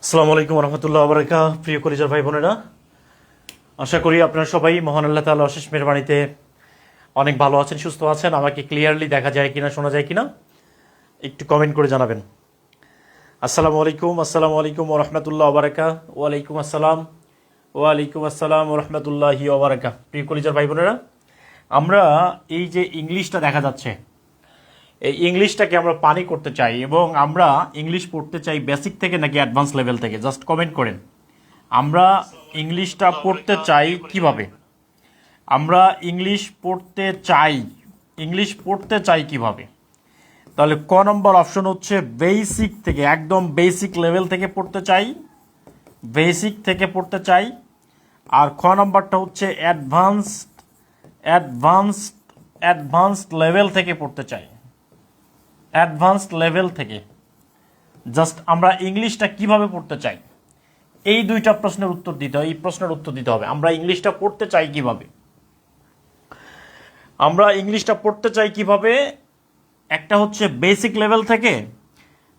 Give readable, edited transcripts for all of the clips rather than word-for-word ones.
আসসালামু আলাইকুম রহমতুল্লাহ বারাকাতুহু। প্রিয় কলিজার ভাই বোনেরা, আশা করি আপনারা সবাই মহান আল্লাহ তাআলা অশেষ মেহেরবানিতে অনেক ভালো আছেন, সুস্থ আছেন। আমাকে ক্লিয়ারলি দেখা যায় কিনা, শোনা যায় কিনা একটু কমেন্ট করে জানাবেন। আসসালামু আলাইকুম রহমতুল্লাহ বারাকাতুহু। ওয়ালাইকুম আসসালাম রহমতুল্লাহি বারাকাতুহু। প্রিয় কলিজার ভাই বোনেরা, আমরা এই যে ইংলিশটা দেখা যাচ্ছে, এই ইংলিশটাকে আমরা পানি করতে চাই এবং আমরা ইংলিশ পড়তে চাই বেসিক থেকে নাকি অ্যাডভান্স লেভেল থেকে, জাস্ট কমেন্ট করেন। আমরা ইংলিশটা পড়তে চাই কিভাবে? আমরা ইংলিশ পড়তে চাই কিভাবে? তাহলে ক নম্বর অপশন হচ্ছে বেসিক থেকে, একদম বেসিক লেভেল থেকে পড়তে চাই, বেসিক থেকে পড়তে চাই। আর খ নম্বরটা হচ্ছে অ্যাডভান্সড লেভেল থেকে পড়তে চাই, অ্যাডভান্সড লেভেল থেকে। জাস্ট আমরা ইংলিশটা কিভাবে পড়তে চাই, এই দুইটা প্রশ্নের উত্তর দিতে হবে। এই প্রশ্নের উত্তর দিতে হবে আমরা ইংলিশটা পড়তে চাই কিভাবে। আমরা ইংলিশটা পড়তে চাই কিভাবে, একটা হচ্ছে বেসিক লেভেল থেকে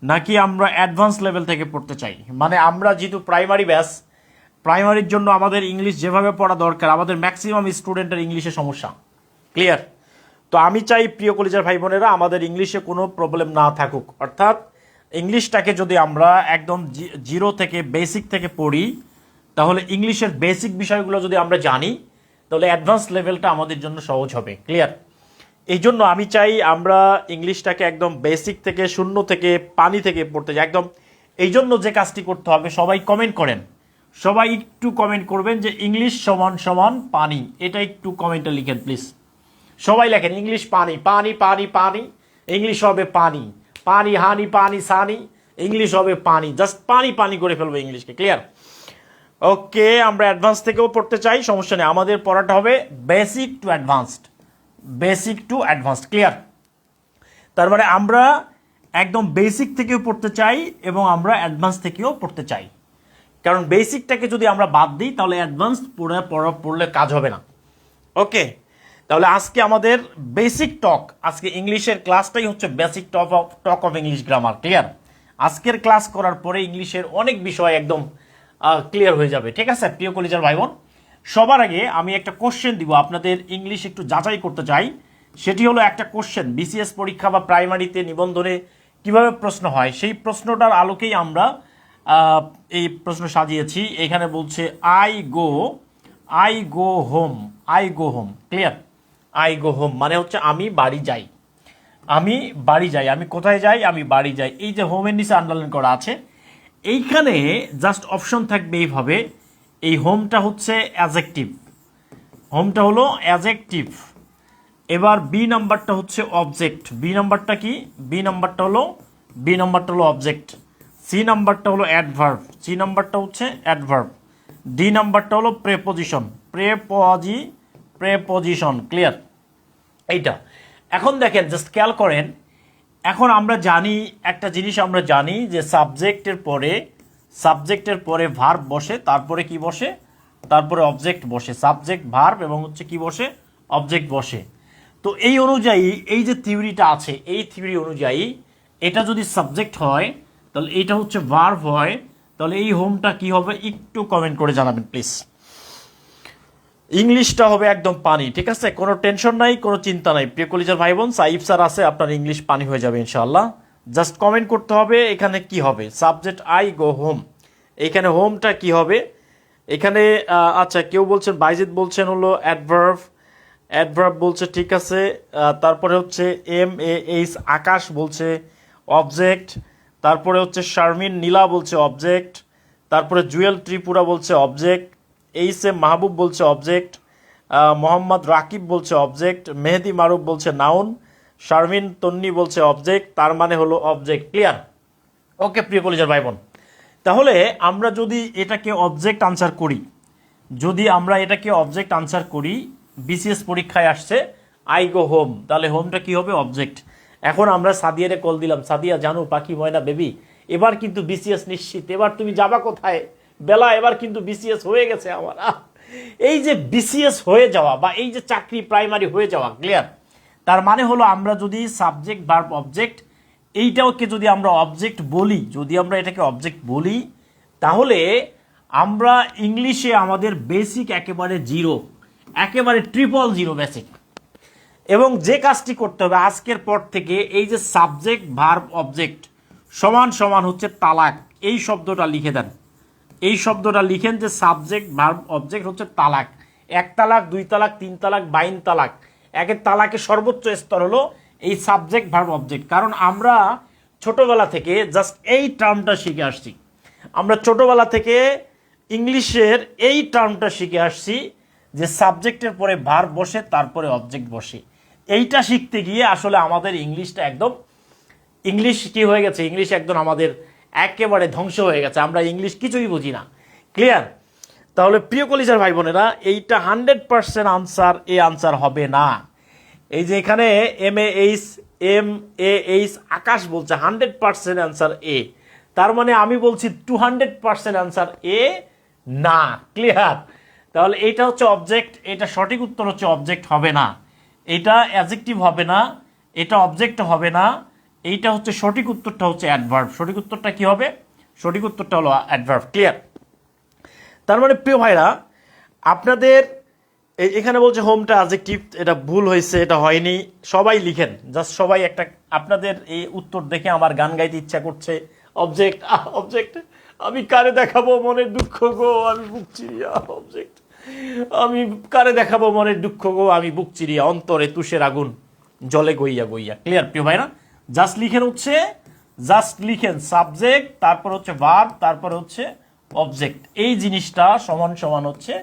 নাকি আমরা অ্যাডভান্স লেভেল থেকে পড়তে চাই। মানে আমরা যেহেতু প্রাইমারি ব্যাচ, প্রাইমারির জন্য আমাদের ইংলিশ যেভাবে পড়া দরকার, আমাদের ম্যাক্সিমাম স্টুডেন্টের ইংলিশে সমস্যা। ক্লিয়ার? তো আমি চাই প্রিয় কলিজার ভাই বোনেরা, আমাদের ইংলিশে কোনো প্রবলেম না থাকুক। অর্থাৎ ইংলিশটাকে যদি আমরা একদম জিরো থেকে, বেসিক থেকে পড়ি, তাহলে ইংলিশের বেসিক বিষয়গুলো যদি আমরা জানি, তাহলে অ্যাডভান্স লেভেলটা আমাদের জন্য সহজ হবে। ক্লিয়ার? এই জন্য আমি চাই আমরা ইংলিশটাকে একদম বেসিক থেকে, শূন্য থেকে, পানি থেকে পড়তে যাই একদম। এই জন্য যে কাজটি করতে হবে, সবাই কমেন্ট করেন, সবাই একটু কমেন্ট করবেন যে ইংলিশ সমান সমান পানি। এটা একটু কমেন্টে লিখেন প্লিজ। সবাই লেখেন ইংলিশ পানি, পানি পানি পানি, ইংলিশ হবে পানি, পানি হানি পানি সানি, ইংলিশ হবে পানি। জাস্ট পানি পানি করে ফেলবো ইংলিশকে। ক্লিয়ার? ওকে, আমরা অ্যাডভান্স থেকেও পড়তে চাই, সমস্যা নেই। আমাদের পড়াটা হবে basic to advanced, basic to advanced. Clear? তার মানে আমরা একদম বেসিক থেকেও পড়তে চাই এবং আমরা অ্যাডভান্স থেকেও পড়তে চাই। কারণ বেসিকটাকে যদি আমরা বাদ দিই, তাহলে অ্যাডভান্স পড়লে কাজ হবে না। ওকে, তাহলে আজকে আমাদের বেসিক টক, আজকে ইংলিশের ক্লাসটাই হচ্ছে basic talk of English grammar. Clear? আজকের ক্লাস করার পরে ইংলিশের অনেক বিষয় একদম ক্লিয়ার হয়ে যাবে। ঠিক আছে প্রিয় কলিজার ভাই বোন, সবার আগে আমি একটা কোশ্চেন দিব, আপনাদের ইংলিশ একটু যাচাই করতে চাই। সেটি হলো একটা কোশ্চেন, বিসিএস পরীক্ষা বা প্রাইমারিতে নিবন্ধনে কিভাবে প্রশ্ন হয়, সেই প্রশ্নটার আলোকেই আমরা এই প্রশ্ন সাজিয়েছি। এখানে বলছে I go home. Clear? I go home মানে হচ্ছে আমি বাড়ি যাই, আমি বাড়ি যাই। আমি কোথায় যাই? আমি বাড়ি যাই। এই যে হোমের নিচে আন্ডারলাইন করা আছে, এইখানে জাস্ট অপশন থাকবে এইভাবে। এই হোমটা হচ্ছে অ্যাডজেক্টিভ, হোমটা হলো অ্যাডজেক্টিভ। এবার বি নাম্বারটা হচ্ছে অবজেক্ট। বি নাম্বারটা কি? বি নাম্বারটা হলো অবজেক্ট। সি নাম্বারটা হলো অ্যাডভার্ব, সি নাম্বারটা হচ্ছে অ্যাডভার্ব। ডি নাম্বারটা হলো প্রেপোজিশন, প্রেপোজিশন। ক্লিয়ার? এইটা এখন দেখেন, জাস্ট খেয়াল করেন। এখন আমরা জানি একটা জিনিস, আমরা জানি যে সাবজেক্টের পরে ভার্ব বসে, তারপরে কি বসে? তারপরে অবজেক্ট বসে। সাবজেক্ট, ভার্ব এবং হচ্ছে কি বসে? অবজেক্ট বসে। তো এই অনুযায়ী এই যে থিওরিটা আছে, এই থিওরি অনুযায়ী এটা যদি সাবজেক্ট হয়, তাহলে এটা হচ্ছে ভার্ব হয়, তাহলে এই হোমটা কি হবে? একটু কমেন্ট করে জানাবেন প্লিজ। ইংলিশটা হবে একদম পানি। ঠিক আছে? কোনো টেনশন নাই, কোনো চিন্তা নাই প্রিয় কলিজার ভাই বোন। সাইফ স্যার আছে, আপনার ইংলিশ পানি হয়ে যাবে ইনশাআল্লাহ। জাস্ট কমেন্ট করতে হবে এখানে কি হবে। সাবজেক্ট আই গো হোম, এখানে হোমটা কি হবে? এখানে আচ্ছা, কেউ বলছেন, বাইজিদ বলছেন হলো অ্যাডভার্ব বলছে, ঠিক আছে। তারপরে হচ্ছে MAH আকাশ বলছে অবজেক্ট। তারপরে হচ্ছে শারমিন নীলা বলছে অবজেক্ট। তারপরে জুয়েল ত্রিপুরা বলছে অবজেক্ট। SM মাহবুব বলছে অবজেক্ট। মোহাম্মদ রাকিব বলছে অবজেক্ট। মেহেদি মারুফ বলছে নাউন। শারমিন তন্নি বলছে অবজেক্ট, তার মানে হলো অবজেক্ট। ক্লিয়ার? ওকে প্রিয় কলিজার ভাই বোন, তাহলে আমরা যদি এটাকে অবজেক্ট আনসার করি, বিসিএস পরীক্ষায় আসছে আই গো হোম, তাহলে হোমটা কি হবে? অবজেক্ট। এখন আমরা সাদিয়ারে কল দিলাম, সাদিয়া জানো পাখি ময়না বেবি, এবার কিন্তু বিসিএস নিশ্চিত। এবার তুমি যাবা কোথায় বেলা? এবার কিন্তু বিসিএস হয়ে গেছে আমার। এই যে বিসিএস হয়ে যাওয়া বা এই যে চাকরি প্রাইমারি হয়ে যাওয়া, ক্লিয়ার? তার মানে হলো আমরা যদি সাবজেক্ট, ভার্ব, অবজেক্ট, এইটাকে যদি আমরা অবজেক্ট বলি, যদি আমরা এটাকে অবজেক্ট বলি, তাহলে আমরা ইংলিশে আমাদের বেসিক একেবারে জিরো, একেবারে ট্রিপল জিরো বেসিক। এবং যে কাজটি করতে হবে আজকের পর থেকে, এই যে সাবজেক্ট ভার্ব অবজেক্ট সমান সমান হচ্ছে তালাক, এই শব্দটা লিখে দেন। এই শব্দটা লিখেন যে সাবজেক্ট ভার্ব অবজেক্ট হচ্ছে তালাক। 1 তালাক, 2 তালাক, 3 তালাক, 22 তালাক। একের তালাকের সর্বোচ্চ স্তর হলো এই সাবজেক্ট ভার্ব অবজেক্ট। কারণ আমরা ছোটবেলা থেকে জাস্ট এই টার্মটা শিখে আসছি। আমরা ছোটবেলা থেকে ইংলিশের এই টার্মটা শিখে আসছি যে সাবজেক্টের পরে ভার্ব বসে, তারপরে অবজেক্ট বসে। এইটা শিখতে গিয়ে আসলে আমাদের ইংলিশটা একদম, ইংলিশ কি হয়ে গেছে, ইংলিশ একদম আমাদের একেবারে ধ্বংস হয়ে গেছে। আমরা ইংলিশ কিছুই বুঝি না। ক্লিয়ার? তাহলে প্রিয় কলিজার ভাই বোনেরা, এইটা 100% আনসার, এই আনসার হবে না। এই যে এখানে MAH আকাশ বলছে 100% আনসার এ, তার মানে আমি বলছি 200% আনসার এ না। ক্লিয়ার? তাহলে এইটা হচ্ছে অবজেক্ট, এটা সঠিক উত্তর হচ্ছে অবজেক্ট হবে না। এটা অ্যাডজেক্টিভ হবে না, এটা অবজেক্ট হবে না। এইটা হচ্ছে সঠিক উত্তরটা হচ্ছে অ্যাডভার্ব। সঠিক উত্তরটা কি হবে? সঠিক উত্তরটা হলো অ্যাডভার্ব। ক্লিয়ার? তার মানে প্রিয় ভাইরা, আপনাদের এখানে বলছে হোমটা অ্যাডজেক্টিভ, এটা ভুল হয়েছে, এটা হয়নি। সবাই লিখেন, জাস্ট সবাই একটা, আপনাদের এই উত্তর দেখে আমার গান গাইতে ইচ্ছা করছে। অবজেক্ট, অবজেক্ট, আমি কারে দেখাবো মনের দুঃখ গো, আমি বুক চিরিয়া। অবজেক্ট, আমি কারে দেখাবো মনের দুঃখ গো, আমি বুক চিরিয়া। অন্তরে তুষের আগুন জলে গইয়া গইয়া। ক্লিয়ার প্রিয় ভাইরা? জাস্ট লিখেন হচ্ছে, জাস্ট লিখেন সাবজেক্ট, তারপর হচ্ছে ভার্ব, তারপর হচ্ছে অবজেক্ট। এই জিনিসটা সমান সমান হচ্ছে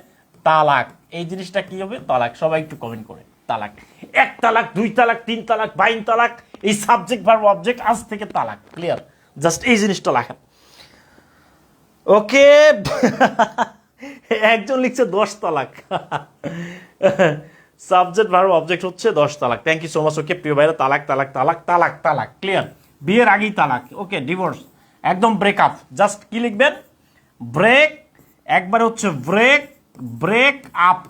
তালাক। এই জিনিসটা কি হবে? তালাক। সবাই একটু কমেন্ট করে তালাক। 1 তালাক, 2 তালাক, 3 তালাক, 22 তালাক, এই সাবজেক্ট ভার্ব অবজেক্ট আজ থেকে তালাক। ক্লিয়ার? জাস্ট এই জিনিসটা লেখেন। ওকে। একজন লিখছে 10 তালাক। সাবজেক্ট ভার্ব অবজেক্ট হচ্ছে 10 তালাক। Thank you so much. Okay প্রিয় ভাইরা, তালাক তালাক তালাক তালাক তালাক। ক্লিয়ার? বিয়ের আগেই তালাক। ওকে, ডিভোর্স, একদম ব্রেকআপ। জাস্ট কি লিখবেন? ব্রেক, একবারে হচ্ছে break, break up.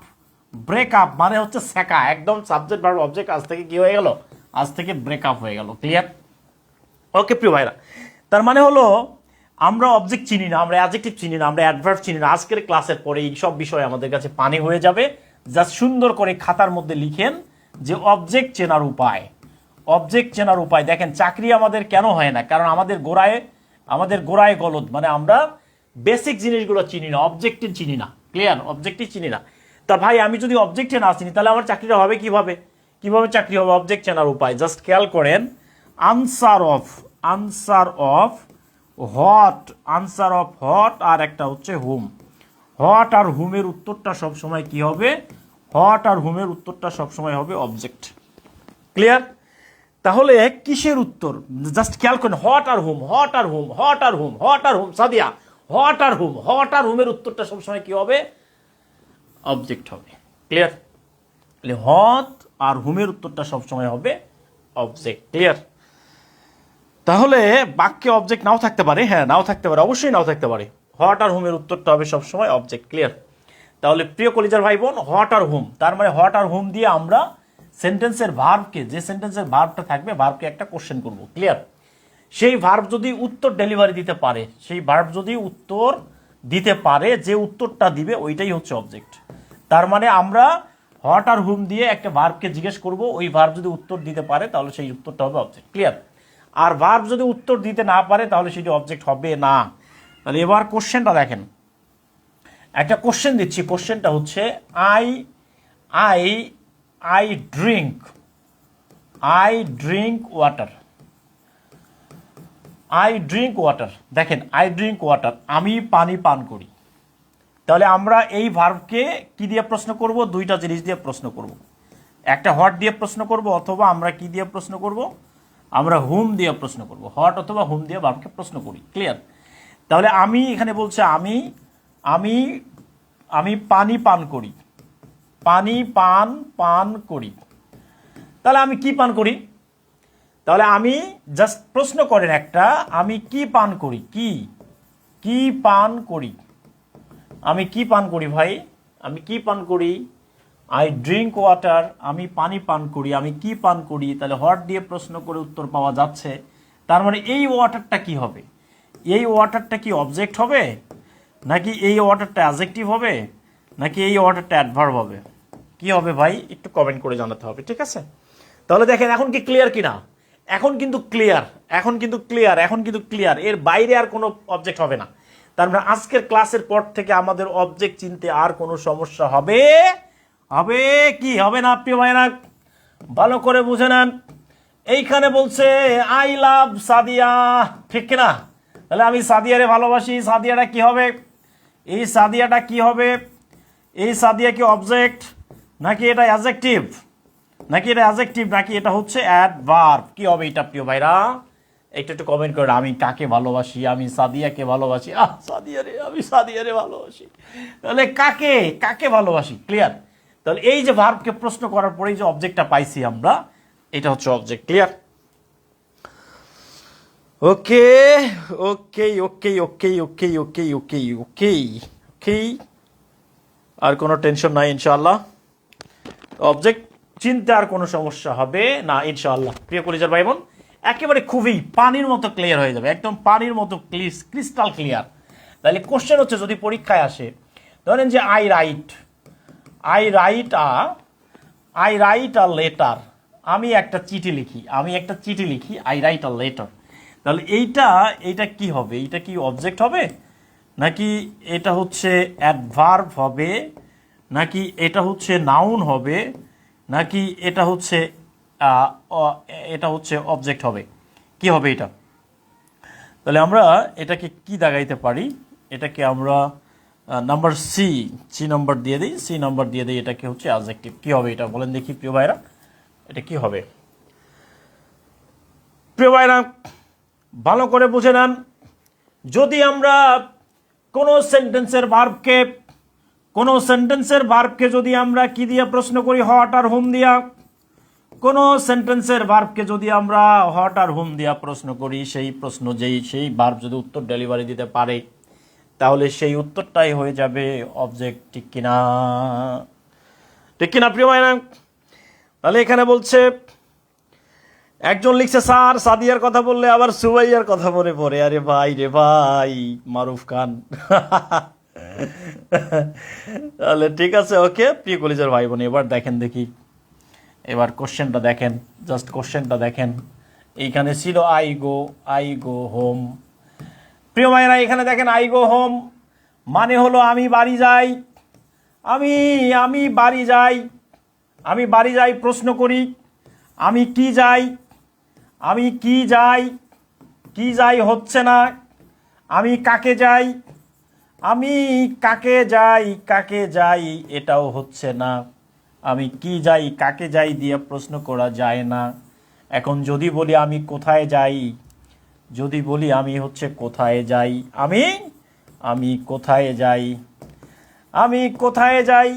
Break up মানে হচ্ছে সেকা। একদম সাবজেক্ট ভার্ব অবজেক্ট আজ থেকে কি হয়ে গেল? আজ থেকে ব্রেকআপ হয়ে গেল। ক্লিয়ার? ওকে প্রিয় ভাইরা, তার মানে হলো আমরা অবজেক্ট চিনি না, আমরা অ্যাডজেক্টিভ চিনি না, আমরা অ্যাডভার্ব চিনি না। আজকের ক্লাসের পরে এই সব বিষয় আমাদের কাছে পানি হয়ে যাবে। জাস্ট সুন্দর করে খাতার মধ্যে লিখেন যে অবজেক্ট চেনার উপায়। অবজেক্ট চেনার উপায় দেখেন, চাকরি আমাদের কেন হয় না? কারণ আমাদের গোড়ায় গলদ, মানে আমরা বেসিক জিনিসগুলো চিনি না, অবজেক্টিভ চিনি না। ক্লিয়ার? অবজেক্টিভ চিনি না। তা ভাই আমি যদি অবজেক্টে না চিনি তাহলে আমার চাকরিটা হবে কিভাবে? কিভাবে চাকরি হবে? অবজেক্ট চেনার উপায় জাস্ট খেয়াল করেন। Answer of how, answer of how, আর একটা হচ্ছে হুম। হট আর হুমের উত্তরটা সবসময় কি হবে? হট আর হুমের উত্তরটা সবসময় হবে অবজেক্ট। ক্লিয়ার? তাহলে কিসের উত্তর? জাস্ট খেয়াল করেন, হট আর হুম, হট আর হুম, হট আর হুম, হট আর হুম। সাদিয়া, হট আর হুম, হট আর হুমের উত্তরটা সবসময় কি হবে? অবজেক্ট হবে। ক্লিয়ার? হট আর হুমের উত্তরটা সবসময় হবে অবজেক্ট। ক্লিয়ার? তাহলে বাক্যে অবজেক্ট নাও থাকতে পারে, হ্যাঁ নাও থাকতে পারে, অবশ্যই নাও থাকতে পারে। হট আর হুমের উত্তরটা হবে সবসময় অবজেক্ট। ক্লিয়ার? তাহলে প্রিয় কলিজার ভাই বোন, হট আর হুম, তার মানে হট আর হুম দিয়ে আমরা সেন্টেন্সের ভার্বকে, যে সেন্টেন্সের ভার্বটা থাকবে, ভার্বকে একটা কোশ্চেন করব। ক্লিয়ার? সেই ভার্ব যদি উত্তর ডেলিভারি দিতে পারে, সেই ভার্ব যদি উত্তর দিতে পারে, যে উত্তরটা দিবে ওইটাই হচ্ছে অবজেক্ট। তার মানে আমরা হট আর হুম দিয়ে একটা ভার্বকে জিজ্ঞেস করব, ওই ভার্ব যদি উত্তর দিতে পারে তাহলে সেই উত্তরটা হবে অবজেক্ট। ক্লিয়ার? আর ভার্ব যদি উত্তর দিতে না পারে তাহলে সেটি অবজেক্ট হবে না। তাহলে এবার কোশ্চেনটা দেখেন, একটা কোশ্চেন দিচ্ছি। কোশ্চেনটা হচ্ছে I I I drink water. I drink water. দেখেন, আই ড্রিঙ্ক ওয়াটার, আমি পানি পান করি। তাহলে আমরা এই ভার্বকে কি দিয়ে প্রশ্ন করব? দুইটা জিনিস দিয়ে প্রশ্ন করব। একটা হট দিয়ে প্রশ্ন করব, অথবা আমরা কি দিয়ে প্রশ্ন করব? আমরা হুম দিয়ে প্রশ্ন করব। হট অথবা হুম দিয়ে ভার্বকে প্রশ্ন করি। ক্লিয়ার? তাহলে আমি এখানে বলছে আমি আমি আমি পানি পান করি, পানি পান করি। তাহলে আমি কি পান করি? তাহলে আমি জাস্ট প্রশ্ন করেন একটা, আমি কি পান করি? কি পান করি? আমি কি পান করি ভাই? আমি কি পান করি? আই ড্রিঙ্ক ওয়াটার, আমি পানি পান করি। আমি কি পান করি? তাহলে হট দিয়ে প্রশ্ন করে উত্তর পাওয়া যাচ্ছে। তার মানে এই ওয়াটারটা কি হবে? এই ওয়াটারটা কি অবজেক্ট হবে? নাকি এই অর্ডারটা অ্যাডজেক্টিভ হবে, নাকি এই অর্ডারটা অ্যাডভার্ব হবে? কি হবে ভাই, একটু কমেন্ট করে জানাতে হবে, ঠিক আছে? তাহলে দেখেন এখন কি ক্লিয়ার কিনা? এখন কিন্তু ক্লিয়ার, এখন কিন্তু ক্লিয়ার, এখন কিন্তু ক্লিয়ার। এর বাইরে আর কোনো অবজেক্ট হবে না। তার মানে আজকের ক্লাসের পর থেকে আমাদের অবজেক্ট চিনতে আর কোনো সমস্যা হবে হবে কি হবে না? প্রিয় ভাইরা ভালো করে বুঝে নেন। এইখানে বলছে আই লাভ সাদিয়া, ঠিক কিনা? তাহলে আমি সাদিয়ারে ভালোবাসি, সাদিয়াটা কি হবে? এই সাদিয়াটা কি হবে? এই সাদিয়া কি অবজেক্ট, নাকি এটা অ্যাডজেক্টিভ, নাকি এটা অ্যাডজেক্টিভ, নাকি এটা হচ্ছে অ্যাডভার্ব? কি হবে এটা প্রিয় ভাইরা? একটু একটু কমেন্ট করে। আমি কাকে ভালোবাসি? আমি সাদিয়াকে ভালোবাসি। সাদিয়ারে, আমি সাদিয়ারে ভালোবাসি। তাহলে কাকে কাকে ভালোবাসি? ক্লিয়ার? তাহলে এই যে ভার্বকে প্রশ্ন করার পরে যে অবজেক্টটা পাইছি আমরা, এটা হচ্ছে অবজেক্ট। ক্লিয়ার? ওকে ওকে ওকে ওকে ওকে ওকে ওকে ওকে ওকে, আর কোনো টেনশন নাই ইনশাআল্লাহ। অবজেক্ট চিনতে আর কোনো সমস্যা হবে না ইনশাআল্লাহ। প্রিয় কলিজার ভাই বোন, একেবারে খুবই পানির মতো ক্লিয়ার হয়ে যাবে, একদম পানির মতো ক্রিস্টাল ক্লিয়ার। তাহলে কোশ্চেন হচ্ছে, যদি পরীক্ষায় আসে, ধরেন যে আই রাইট আ লেটার, আমি একটা চিঠি লিখি, আই রাইট আ লেটার। তাহলে এইটা কি হবে? এইটা কি অবজেক্ট হবে, নাকি এটা হচ্ছে অ্যাডভার্ব হবে, নাকি এটা হচ্ছে নাউন হবে, নাকি এটা হচ্ছে অবজেক্ট হবে? কি হবে এটা? তাহলে আমরা এটাকে কি দাগাইতে পারি? এটাকে আমরা নাম্বার সি নাম্বার দিয়ে দিই, এটাকে হচ্ছে অ্যাডজেক্টিভ। কি হবে এটা বলেন দেখি প্রিয় ভাইরা, এটা কি হবে? প্রিয় ভাইরা ভালো করে বুঝে নেন। যদি আমরা কোনো সেন্টেন্সের ভার্বকে যদি আমরা কি দিয়ে প্রশ্ন করি? হট আর হোম দিয়া। কোনো সেন্টেন্সের ভার্বকে যদি আমরা হট আর হোম দিয়া প্রশ্ন করি, সেই ভার্ব যদি উত্তর ডেলিভারি দিতে পারে, তাহলে সেই উত্তরটাই হয়ে যাবে অবজেক্ট। ঠিক কিনা? ঠিক কিনা প্রিয় ভাইরা? তাহলে এখানে বলছে, একজন লিখছে স্যার সাদিয়ার কথা বললে আবার সুবাইয়ার কথা মনে পড়ে। আরে ভাই রে ভাই, মারুফ খান। তাহলে ঠিক আছে, ওকে প্রিয় কলিজার ভাই বোন, এবার দেখেন দেখি, এবার কোশ্চেনটা দেখেন, জাস্ট কোশ্চেনটা দেখেন। এইখানে ছিল আই গো হোম। প্রিয় ভাইরা এখানে দেখেন, আই গো হোম মানে হলো আমি বাড়ি যাই। আমি বাড়ি যাই প্রশ্ন করি, আমি কি যাই হচ্ছে না। আমি কাকে যাই এটাও হচ্ছে না। আমি কি যাই, কাকে যাই দিয়ে প্রশ্ন করা যায় না। এখন যদি বলি আমি কোথায় যাই, আমি হচ্ছে কোথায় যাই, আমি কোথায় যাই,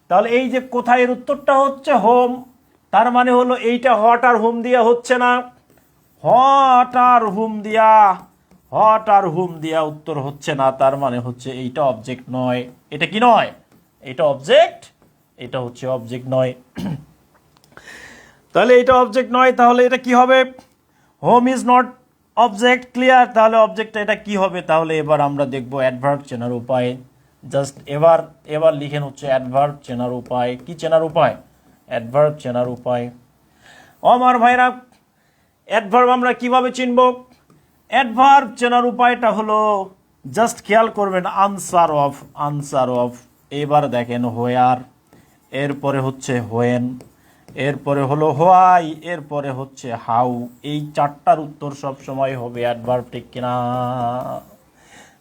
তাহলে এই যে কোথায়ের উত্তরটা হচ্ছে হোম। তার মানে হলো এইটা হট আর হোম দিয়া হচ্ছে না। হট আর হোম দিয়া উত্তর হচ্ছে না। তার মানে হচ্ছে এইটা অবজেক্ট নয়। এটা কি নয়? এটা অবজেক্ট, এটা হচ্ছে অবজেক্ট নয়। তাহলে এটা অবজেক্ট নয়, তাহলে এটা কি হবে? Home is not object. Clear? তাহলে অবজেক্টটা এটা কি হবে? তাহলে এবার আমরা দেখবো অ্যাডভার্ব চেনার উপায়। জাস্ট এবার লিখেন হচ্ছে অ্যাডভার্ব চেনার উপায়। কি চেনার উপায়? অ্যাডভার্ব চেনার উপায়। আমার ভাইরা, অ্যাডভার্ব আমরা কিভাবে চিনব? অ্যাডভার্ব চেনার উপায়টা হলো, জাস্ট খেয়াল করবেন, আনসার অফ। এবার দেখেন হোয়ার, এরপরে হচ্ছে হোয়েন, এরপরে হলো হোয়াই, এরপরে হচ্ছে হাউ। এই চারটার উত্তর সব সময় হবে অ্যাডভার্ব। ঠিক কিনা?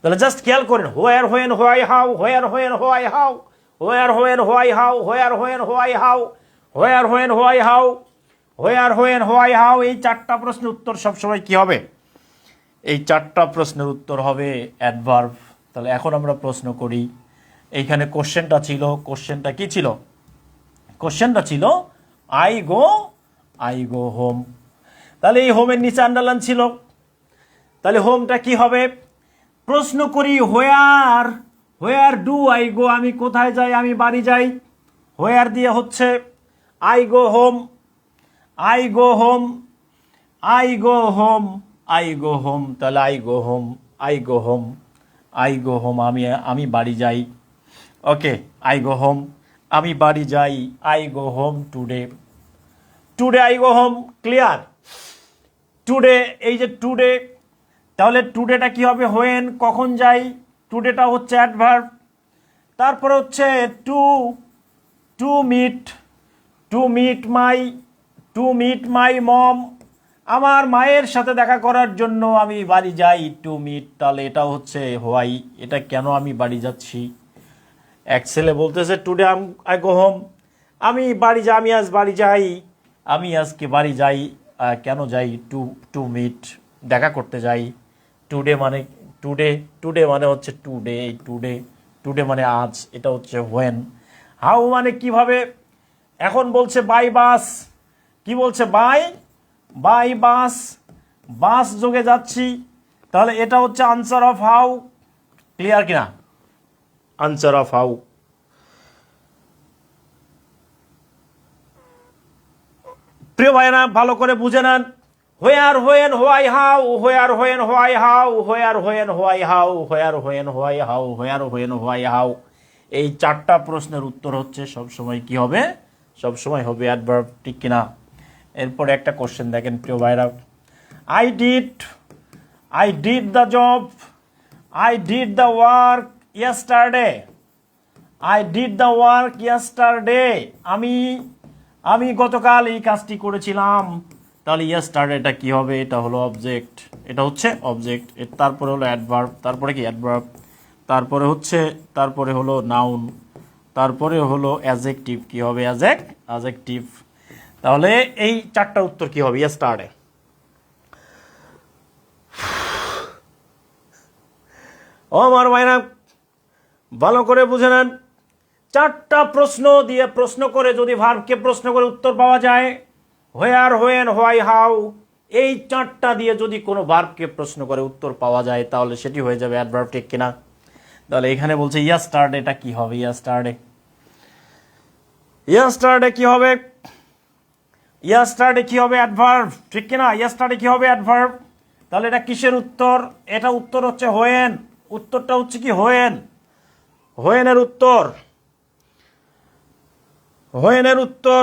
তাহলে জাস্ট খেয়াল করেন, where, when, why, how, where, when, why, how, where, when, why, how, where, when, why, how, where, when, why, how, where, when, why, how. এই চারটা প্রশ্নের উত্তর সবসময় কি হবে? এই চারটা প্রশ্নের উত্তর হবে অ্যাডভার্ব। তাহলে এখন আমরা প্রশ্ন করি। এইখানে কোশ্চেনটা ছিল, কোশ্চেনটা কি ছিল? কোশ্চেনটা ছিল আই গো হোম। তাহলে এই হোমের নিচে আন্ডারলাইন ছিল। তাহলে হোমটা কি হবে? প্রশ্ন করি হোয়ার ডু আই গো, আমি কোথায় যাই, আমি বাড়ি যাই। হোয়ার দিয়ে হচ্ছে আই গো হোম, তাহলে I go home, I go home, আমি বাড়ি যাই। ওকে, আই গো হোম, আমি বাড়ি যাই। I go home today, today I go home. Clear? Today, এই যে টুডে, তাহলে টুডেটা কি হবে? হোয়েন, কখন যাই। টুডেটা হচ্ছে অ্যাডভার্ব। তারপরে হচ্ছে to, to meet, to meet my, to meet my mom, আমার মায়ের সাথে দেখা করার জন্য আমি বাড়ি যাই। টু মিট, তাহলে এটা হচ্ছে হোয়াই, এটা কেন আমি বাড়ি যাচ্ছি। এক ছেলে বলতেছে টুডে আই গো হোম, আমি বাড়ি যাই, আমি আজ বাড়ি যাই, আমি আজকে বাড়ি যাই। কেন যাই? টু, টু মিট, দেখা করতে যাই। টুডে মানে টুডে, টুডে মানে হচ্ছে টুডে, টুডে, টুডে মানে আজ, এটা হচ্ছে হোয়েন। হাউ মানে কিভাবে। এখন বলছে বাই বাস, কি বলছে? বাই, বাই বাস, বাস যোগে যাচ্ছি, তাহলে এটা হচ্ছে আনসার অফ হাউ। ক্লিয়ার কিনা? Answer of how. প্রিয় ভাইরা, ভালো করে বুঝে নেন। Where, when, why, how, where, when, why, how, where, when, why, how, where, when, why, how, where, when, why, how. এই চারটা প্রশ্নের উত্তর হচ্ছে সবসময় কি হবে? সবসময় হবে অ্যাডভার্ব, ঠিক কিনা? এরপরে একটা কোশ্চেন দেখেন প্রিয় ভাইরা। I did the job, I did the work yesterday, I did the work yesterday, আমি গতকাল এই কাজটি করেছিলাম। তাহলে ইয়েস্টারডেটা কি হবে? এটা হলো অবজেক্ট, এটা হচ্ছে অবজেক্ট। তারপরে হলো অ্যাডভার্ব, তারপরে কি অ্যাডভার্ব, তারপরে হলো নাউন, তারপরে হলো অ্যাডজেক্টিভ। কি হবে? অ্যাডজেক্টিভ। তাহলে এই চারটা উত্তর কি হবে? ইয়েস্টারডে। ও আমার ভাইরা, ভালো করে বুঝে নেন। চারটা প্রশ্ন দিয়ে, প্রশ্ন করে যদি ভার্বকে প্রশ্ন করে উত্তর পাওয়া যায়, হোয়ার, হোয়েন, হোয়াই, হাউ, এই চারটা দিয়ে যদি কোনো ভার্বকে প্রশ্ন করে উত্তর পাওয়া যায়, তাহলে সেটি হয়ে যাবে অ্যাডভার্ব, ঠিক কিনা? তাহলে এখানে বলছে ইয়েস্টারডেটা কি হবে? ইয়েস্টারডে, ইয়েস্টারডে কি হবে? ইয়েস্টারডে কি হবে? অ্যাডভার্ব, ঠিক কিনা? ইয়েস্টারডে কি হবে? অ্যাডভার্ব। তাহলে এটা কিসের উত্তর? এটা উত্তর হচ্ছে হোয়েন। উত্তরটা হচ্ছে কি? হোয়েন, হোয়েনের উত্তর, হোয়েনের উত্তর,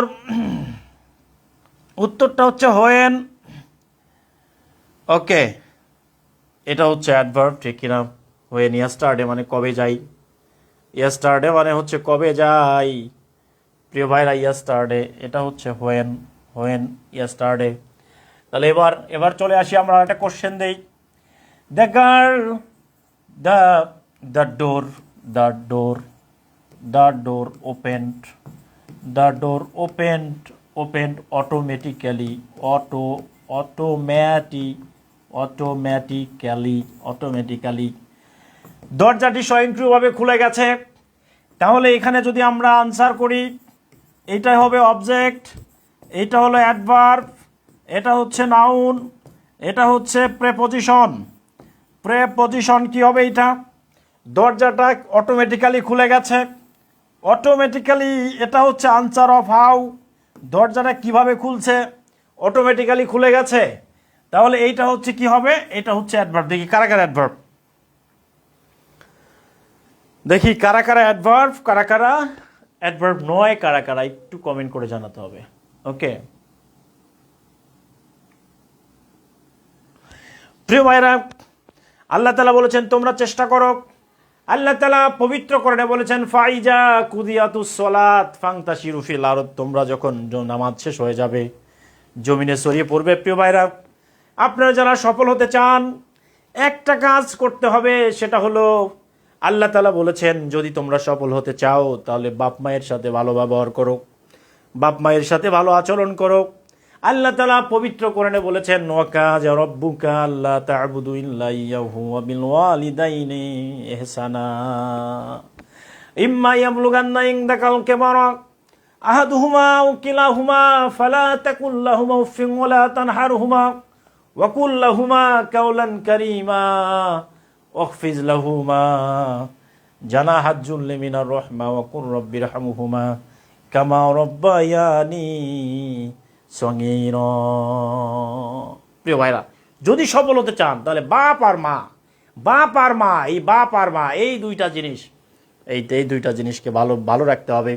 উত্তরটা হচ্ছে হোয়েন। ওকে, এটা হচ্ছে অ্যাডভার্ব, ঠিক কিনা? হোয়েন। ইয়েস্টারডে মানে কবে যাই, ইয়েস্টারডে মানে হচ্ছে কবে যাই। প্রিয় ভাইরা, ইয়েস্টারডে এটা হচ্ছে হোয়েন, হোয়েন, ইয়েস্টারডে। তাহলে এবার চলে আসি, আমরা একটা কোশ্চেন দেই। The girl, the the door, the door, the door opened, the door opened automatically, automatically, দরজাটি স্বয়ংক্রিয়ভাবে খুলে গেছে। তাহলে এখানে যদি আমরা আনসার করি, এটা হবে অবজেক্ট, এটা হলো অ্যাডভার্ব, এটা হচ্ছে নাউন, এটা হচ্ছে প্রেপোজিশন। প্রেপোজিশন কি হবে? এটা দরজাটা অটোমেটিক্যালি খুলে গেছে, অটোমেটিক্যালি, এটা হচ্ছে আনসার অফ হাউ। দরজাটা কিভাবে খুলছে? অটোমেটিক্যালি খুলে গেছে। তাহলে এইটা হচ্ছে কি হবে? এটা হচ্ছে অ্যাডভার্ব। দেখি কারা কারা অ্যাডভার্ব, দেখি কারা কারা অ্যাডভার্ব, কারা কারা অ্যাডভার্ব নয়, কারা কারা একটু কমেন্ট করে জানাতে হবে। ওকে প্রিয় ভাইরা, আল্লাহ তাআলা বলেছেন তোমরা চেষ্টা করো। আল্লাহ তাআলা পবিত্র করে বলেছেন ফাইজা কুদিয়াতুস সালাত ফান্তাশিরু ফিল আরদ, তোমরা যখন নামাজ শেষ হয়ে যাবে জমিনে ছড়িয়ে পড়বে। প্রিয় ভাইরা, আপনারা যারা সফল হতে চান, একটা কাজ করতে হবে, সেটা হলো আল্লাহ তাআলা বলেছেন যদি তোমরা সফল হতে চাও তাহলে বাপ মায়ের সাথে ভালো ব্যবহার করো, বাপ মায়ের সাথে ভালো আচরণ করো। আল্লাহ তাআলা পবিত্র কোরআনে বলেছেন ওয়াকাজা রাব্বুকা আল্লা তা'বুদু ইল্লা ইয়াহু ওয়া বিল ওয়ালিদাইনি ইহসানা ইম্মা ইয়াবলুগান্না ইনদাকাল কিবারা আহাদুহুমা আও কিলাহুমা ফালা তাকুল লাহুমা উফফিন ওয়া লা তানহারহুমা ওয়া কুল লাহুমা কাওলান কারীমা ওয়াখফিজ লাহুমা জানাহাজ যুল্লি মিনার রাহমা ওয়া কুর রাব্বিরহামহুমা কামা রাব্বায়ানি সগীরা। প্রিয় ভাইরা, যদি সফল হতে চান তাহলে বাপ আর মা বাপ আর মা, এই বাপ আর মা এই দুইটা জিনিস, এই দুইটা জিনিসকে ভালো ভালো রাখতে হবে।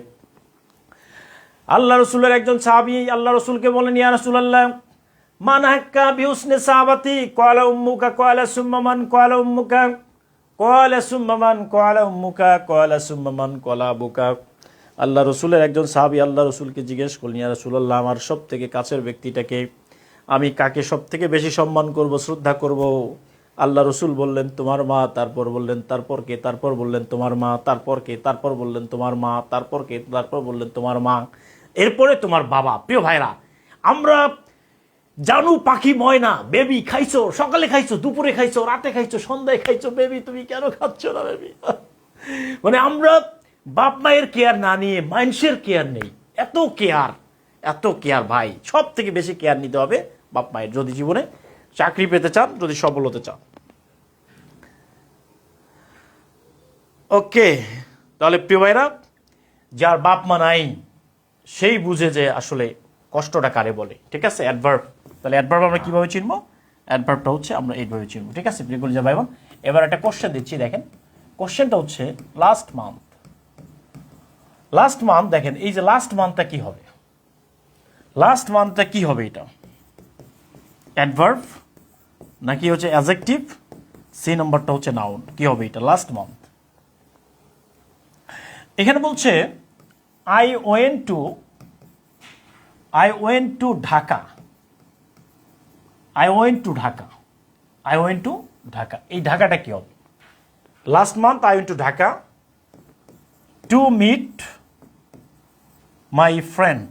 আল্লাহ রসুলের একজন সাহাবী আল্লাহ রসুলকে বলেন, ইয়া রাসূলুল্লাহ মান হাক্কা বিহুসনি সাহাবাতি, ক্বালা উম্মুকা, ক্বালা সুম্মা মান, ক্বালা উম্মুকা, ক্বালা সুম্মা মান, ক্বালা উম্মুকা, ক্বালা সুম্মা মান, ক্বালা আবুকা। আল্লাহ রসুলের একজন সাহাবী আল্লাহ রসুলকে জিজ্ঞেস করলেন, ইয়া রাসূলুল্লাহ আমার সব থেকে কাছের ব্যক্তিটাকে, আমি কাকে সব থেকে বেশি সম্মান করব, শ্রদ্ধা করব? আল্লাহ রসুল বললেন তোমার মা, তারপর বললেন তারপর কে, তারপর বললেন তোমার মা, তারপর কে, তারপর বললেন তোমার মা, তারপর কে, তারপর বললেন তোমার মা, এরপরে তোমার বাবা। প্রিয় ভাইরা, আমরা জানু পাখি ময়না, বেবি খাইছো, সকালে খাইছো, দুপুরে খাইছো, রাতে খাইছো, সন্ধ্যায় খাইছো, বেবি তুমি কেন খাচ্ছ না বেবি? মানে আমরা বাপ মায়ের কেয়ার না নিয়ে মানুষের কেয়ার নেই। এত কেয়ার, এত কেয়ার ভাই, সব থেকে বেশি কেয়ার নিতে হবে বাপ মায়ের, যদি জীবনে চাকরি পেতে চান, যদি সফল হতে চান। ওকে, তাহলে প্রিয় ভাইরা, যার বাপ মা নাই সেই বুঝে যে আসলে কষ্টটা কারে বলে। ঠিক আছে, অ্যাডভার্ব। তাহলে অ্যাডভার্ব আমরা কিভাবে চিনবো? অ্যাডভার্বটা হচ্ছে আমরা এইভাবে চিনবো। ঠিক আছে প্রিয় কলিজা ভাই বোন, এবার একটা কোশ্চেন দিচ্ছি, দেখেন। কোশ্চেনটা হচ্ছে লাস্ট মান্থ। লাস্ট মান্থ, দেখেন এই যে লাস্ট মান্থটা কি হবে? লাস্ট মান্থটা কি হবে? এটা অ্যাডভার্ব নাকি হচ্ছে অ্যাডজেক্টিভ? সি নাম্বারটা হচ্ছে নাউন। কি হবে এটা? Last month. এখানে বলছে I went to Dhaka. I went to Dhaka. I went to Dhaka, এই ঢাকাটা কি হবে? Last month I went to Dhaka to meet my friend.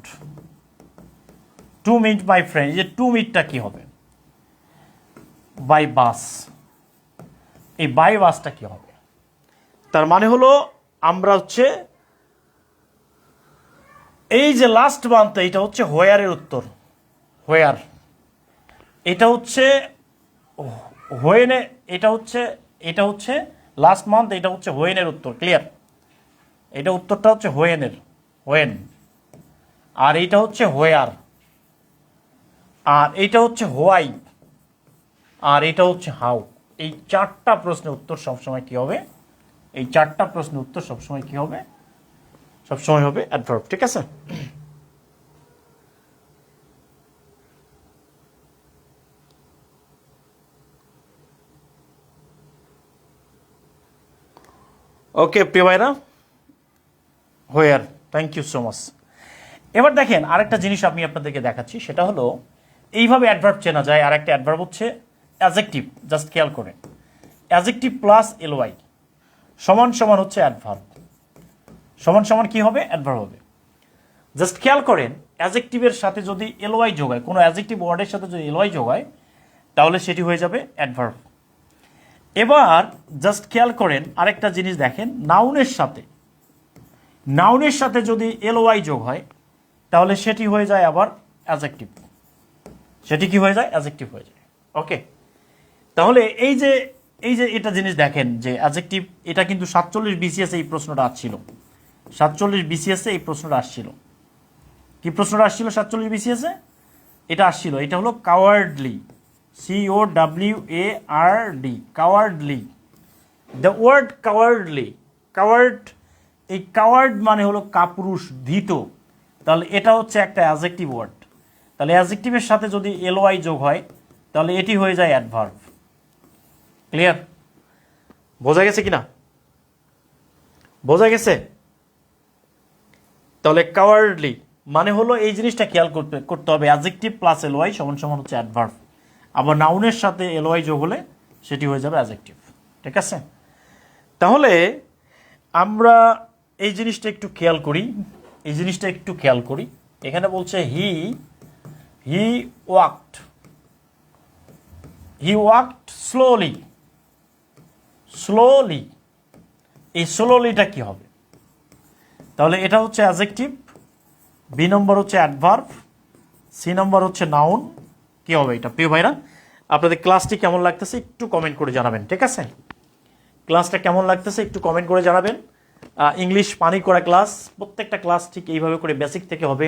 To meet my friend, এই যে টু মিটটা কি হবে? By bus. এই বাই বাসটা কি হবে? তার মানে হলো আমরা হচ্ছে এই যে লাস্ট মান্থ, এটা হচ্ছে হোয়ারের উত্তর। হোয়ার, এটা হচ্ছে হোয়েনে, এটা হচ্ছে লাস্ট মান্থ, এটা হচ্ছে হোয়েনের উত্তর। ক্লিয়ার? এটা উত্তরটা হচ্ছে হোয়েনের, হোয়েন। আর এইটা হচ্ছে হোয়ার, আর এইটা হচ্ছে হোয়াই, আর এটা হচ্ছে হাউ। এই চারটা প্রশ্নের উত্তর সবসময় কি হবে? এই চারটা প্রশ্নের উত্তর সবসময় কি হবে? সবসময় হবে অ্যাডভার্ব। ঠিক আছে? ওকে প্রিয় ভাইরা, হোয়ার, থ্যাংক ইউ সো মাচ। এবার দেখেন আরেকটা জিনিস আমি আপনাদেরকে দেখাচ্ছি, সেটা হলো এইভাবে অ্যাডভার্ব চেনা যায়। আর একটা অ্যাডভার্ব হচ্ছে অ্যাডজেক্টিভ। জাস্ট খেয়াল করেন, অ্যাডজেক্টিভ প্লাস এলওয়াই সমান সমান হচ্ছে অ্যাডভার্ব। সমান সমান কি হবে? অ্যাডভার্ব হবে। জাস্ট খেয়াল করেন, অ্যাডজেক্টিভের সাথে যদি এলওয়াই যোগ হয়, কোনো অ্যাডজেক্টিভ ওয়ার্ডের সাথে যদি এলওয়াই যোগ হয়, তাহলে সেটি হয়ে যাবে অ্যাডভার্ব। এবার জাস্ট খেয়াল করেন আরেকটা জিনিস দেখেন, নাউনের সাথে যদি এলওয়াই যোগ হয়, তাহলে সেটি হয়ে যায় আবার অ্যাডজেক্টিভ। সেটি কি হয়ে যায়? অ্যাডজেক্টিভ হয়ে যায়। ওকে, তাহলে এই যে এটা জিনিস দেখেন যে অ্যাডজেক্টিভ, এটা কিন্তু 47 বিসিএস এই প্রশ্নটা আসছিল। 47 বিসিএস এই প্রশ্নটা আসছিল। কি প্রশ্নটা আসছিল 47 বিসিএস? এটা আসছিল, এটা হলো cowardly. COWARD, cowardly. The word cowardly, coward, এই কাওয়ার্ড মানে হলো কাপুরুষ, ধীত। তাহলে এটা হচ্ছে একটা অ্যাডজেক্টিভ ওয়ার্ড। তাহলে অ্যাডজেক্টিভের সাথে যদি এলওয়াই যোগ হয়, তাহলে এটি হয়ে যায় অ্যাডভার্ব। ক্লিয়ার? বোঝা গেছে কিনা? বোঝা গেছে? তাহলে কাওয়ার্ডলি মানে হলো এই জিনিসটা খেয়াল করতে হবে, অ্যাডজেক্টিভ প্লাস এলওয়াই সমান সমান হচ্ছে অ্যাডভার্ব। আবার নাউনের সাথে এলওয়াই যোগ হলে সেটি হয়ে যাবে অ্যাডজেক্টিভ। ঠিক আছে? তাহলে আমরা এই জিনিসটা একটু খেয়াল করি, এই জিনিসটা একটু খেয়াল করি। এখানে বলছে হি ওয়াকড স্লোলি। স্লোলি, এই স্লোলিটা কি হবে? তাহলে এটা হচ্ছে অ্যাডজেক্টিভ, বি নম্বর হচ্ছে অ্যাডভার্ব, সি নম্বর হচ্ছে নাউন। কি হবে এটা প্রিয় ভাইরা? আপনাদের ক্লাসটি কেমন লাগতেছে একটু কমেন্ট করে জানাবেন। ঠিক আছে? ক্লাসটা কেমন লাগতেছে একটু কমেন্ট করে জানাবেন। ইংলিশ পানি করা ক্লাস, প্রত্যেকটা ক্লাস ঠিক এইভাবে করে বেসিক থেকে হবে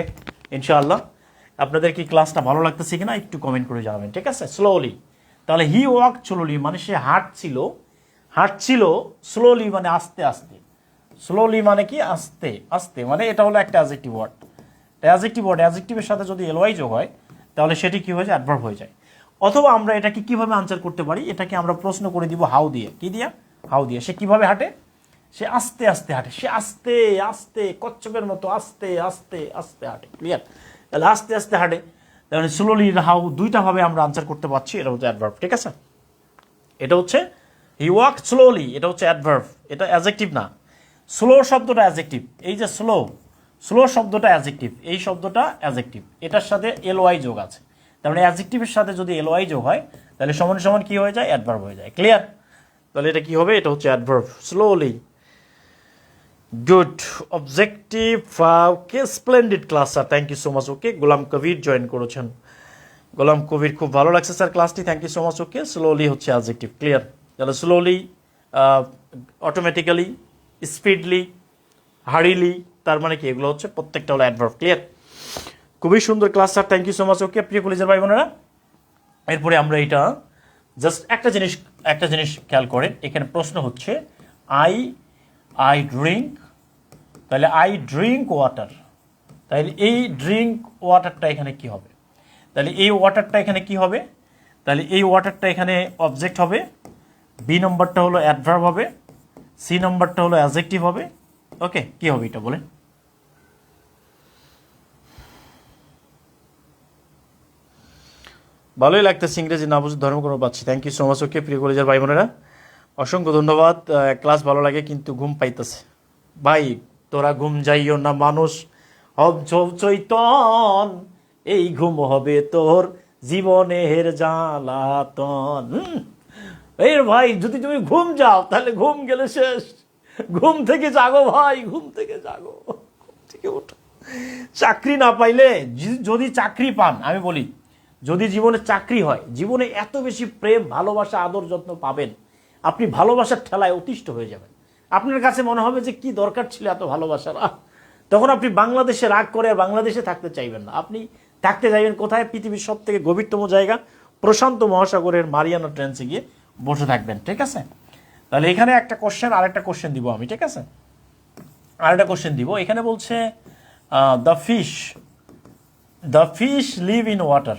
ইনশাআল্লাহ। আপনাদের কি ক্লাসটা ভালো লাগতেছে কিনা একটু কমেন্ট করে জানাবেন। ঠিক আছে? স্লোলি, তাহলে হি ওয়াক স্লোলি মানে সে হাঁটছিল হাঁটছিল স্লোলি মানে আস্তে আস্তে, স্লোলি মানে কি আস্তে আস্তে, মানে এটা হলো একটা অ্যাডজেক্টিভ ওয়ার্ড। অ্যাডজেক্টিভ ওয়ার্ড, অ্যাডজেক্টিভের সাথে যদি এলওয়াই যোগ হয় তাহলে সেটি কী হয়ে যায়, অ্যাডভার্ব হয়ে যায়। অথবা আমরা এটাকে কীভাবে আনসার করতে পারি, এটাকে আমরা প্রশ্ন করে দিব হাউ দিয়ে। কি দিয়া? হাউ দিয়ে। সে কীভাবে হাঁটে? সে আস্তে আস্তে হাঁটে, সে আস্তে আস্তে কচ্ছপের মতো আস্তে আস্তে আস্তে হাঁটে। ক্লিয়ার? তাহলে আস্তে আস্তে হাঁটে, তাহলে স্লোলি হাউ দুইটাভাবে আমরা আনসার করতে পারছি। এটা হচ্ছে অ্যাডভার্ব। ঠিক আছে, এটা হচ্ছে হি ওয়াক স্লোলি, এটা হচ্ছে অ্যাডভার্ব, এটা অ্যাডজেক্টিভ না। স্লো শব্দটা অ্যাডজেক্টিভ, এই যে স্লো, স্লো শব্দটা অ্যাডজেক্টিভ, এই শব্দটা অ্যাডজেক্টিভ, এটার সাথে এলওয়াই যোগ আছে। তার মানে অ্যাডজেক্টিভের সাথে যদি এলওয়াই যোগ হয় তাহলে সমান সমান কি হয়ে যায়, অ্যাডভার্ব হয়ে যায়। ক্লিয়ার? তাহলে এটা কি হবে, এটা হচ্ছে adverb, slowly. Good, objective. Okay, splendid class sir, thank you so much. Okay, Golam Kabir join করেছেন। গোলাম কবির, খুব ভালো লাগছে স্যার ক্লাসটি, thank you so much. Okay, slowly হচ্ছে অ্যাডজেক্টিভ। ক্লিয়ার? তাহলে স্লোলি, অটোমেটিক্যালি, স্পিডলি, হারিলি, তার মানে কি, এগুলো হচ্ছে প্রত্যেকটা হলো অ্যাডভার্ব। ক্লিয়ার? খুবই সুন্দর class sir, thank you so much. Okay, প্রিয় কলেজের ভাই বোনেরা, এরপরে আমরা এটা জাস্ট একটা জিনিস খেয়াল করেন। এখানে প্রশ্ন হচ্ছে আই ড্রিঙ্ক, তাহলে আই ড্রিঙ্ক ওয়াটার, তাহলে এই ড্রিঙ্ক ওয়াটারটা এখানে কি হবে? তাহলে এই ওয়াটারটা এখানে কি হবে? তাহলে এই ওয়াটারটা এখানে অবজেক্ট হবে, বি নম্বরটা হলো অ্যাডভার্ব হবে, সি নম্বরটা হলো অ্যাডজেক্টিভ হবে। ওকে, কি হবে এটা বলেন? ভালোই লাগতেছে, ইংরেজি না বুঝে ধর্মকর্ম পাচ্ছি, thank you so much. Okay, প্রিয় কলেজের ভাই বোনেরা, অসংখ্য ধন্যবাদ। ক্লাস ভালো লাগে কিন্তু ঘুম পাইতেছে ভাই, তোরা ঘুম যাইও না, মানুষ হব চৈতন, এই ঘুম হবে তোর জীবনের জ্বালাতন। এই ভাই, যদি তুমি ঘুম যাও তাহলে ঘুম গেলে শেষ, ঘুম থেকে জাগো ভাই, ঘুম থেকে জাগো, ঘুম থেকে ওঠো। চাকরি না পাইলে, যদি চাকরি পান, আমি বলি যদি জীবনে চাকরি হয়, জীবনে এত বেশি প্রেম, ভালোবাসা, আদর যত্ন পাবেন, আপনি ভালোবাসার ঠেলায় অতিষ্ঠ হয়ে যাবেন। আপনার কাছে মনে হবে যে কি দরকার ছিল এত ভালোবাসার। তখন আপনি বাংলাদেশে রাগ করে আর বাংলাদেশে থাকতে চাইবেন না, আপনি থাকতে চাইবেন কোথায়? পৃথিবীর সব থেকে গভীরতম জায়গা প্রশান্ত মহাসাগরের মারিয়ানা ট্রেন্সে গিয়ে বসে থাকবেন। ঠিক আছে? তাহলে এখানে একটা কোশ্চেন, আরেকটা কোশ্চেন দিব আমি। ঠিক আছে, আরেকটা কোশ্চেন দিব। এখানে বলছে the fish live in water,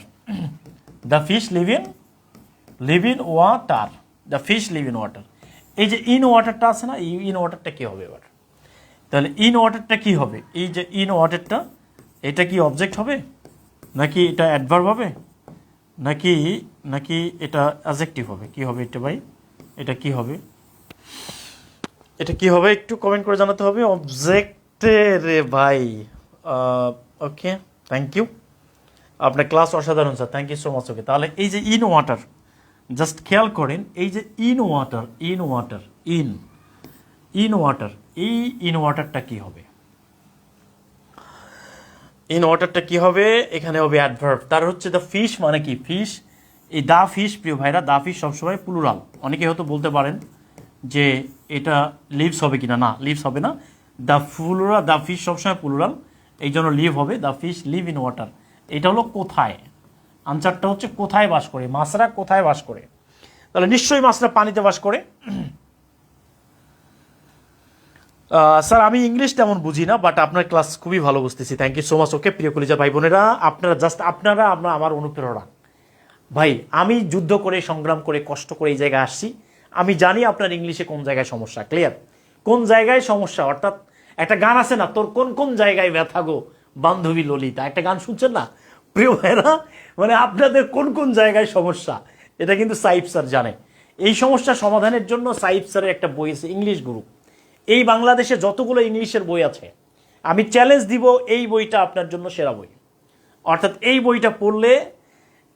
the fish live in water, the fish live in water. এই যে ইন ওয়াটারটা আছে না, এই ইন ওয়াটারটা কি হবে এবার? তাহলে ইন ওয়াটারটা কি হবে? এই যে ইন ওয়াটারটা, এটা কি অবজেক্ট হবে, নাকি এটা অ্যাডভার্ব হবে, নাকি নাকি এটা অ্যাডজেক্টিভ হবে? কি হবে এটা ভাই? এটা কি হবে? এটা কি হবে একটু কমেন্ট করে জানাতে হবে। অবজেক্টে রে ভাই। ওকে, থ্যাংক ইউ, আপনার ক্লাস অসাধারণ sir, thank you so much. Okay, তাহলে এই যে ইন ওয়াটার, জাস্ট খেয়াল করেন, এই যে in water, in water, in water, এই ইন ওয়াটারটা কি হবে? ইন ওয়াটারটা কি হবে? এখানে হবে অ্যাডভার্ব। তার হচ্ছে দ্য ফিশ মানে কি? ফিশ, এই দা ফিশ, প্রিয় ভাইরা, দা ফিশ সবসময় প্লুরাল। অনেকে হয়তো বলতে পারেন যে এটা লিভস হবে কিনা, না, লিভস হবে না। দ্য ফিশ সবসময় প্লুরাল, এই জন্য লিভ হবে। The fish live in water, এটা হলো কোথায়, আনসারটা হচ্ছে কোথায় বাস করে, মাছরা কোথায় বাস করে। তাহলে নিশ্চয়ই মাছরা পানিতে বাস করে। স্যার আমি ইংলিশ তেমন বুঝি না, বাট আপনার ক্লাস খুবই ভালো বুঝতেছি, thank you so much. Okay, প্রিয় কলিজা ভাই বোনেরা, আপনারা আমার অনুপ্রেরণা ভাই। আমি যুদ্ধ করে, সংগ্রাম করে, কষ্ট করে এই জায়গায় আসছি। আমি জানি আপনার ইংলিশে কোন জায়গায় সমস্যা। ক্লিয়ার? কোন জায়গায় সমস্যা, অর্থাৎ একটা গান আছে না, তোর কোন কোন জায়গায় ব্যথা গো বান্ধবী ললিতা, একটা গান শুনছেন না প্রিয় ভাইরা? মানে আপনাদের কোন কোন জায়গায় সমস্যা, এটা কিন্তু সাইফ স্যার জানে। এই সমস্যা সমাধানের জন্য সাইফ স্যারের একটা বই আছে, ইংলিশ গুরু। এই বাংলাদেশে যতগুলো ইংলিশের বই আছে, আমি চ্যালেঞ্জ দিব এই বইটা আপনার জন্য সেরা বই। অর্থাৎ এই বইটা পড়লে,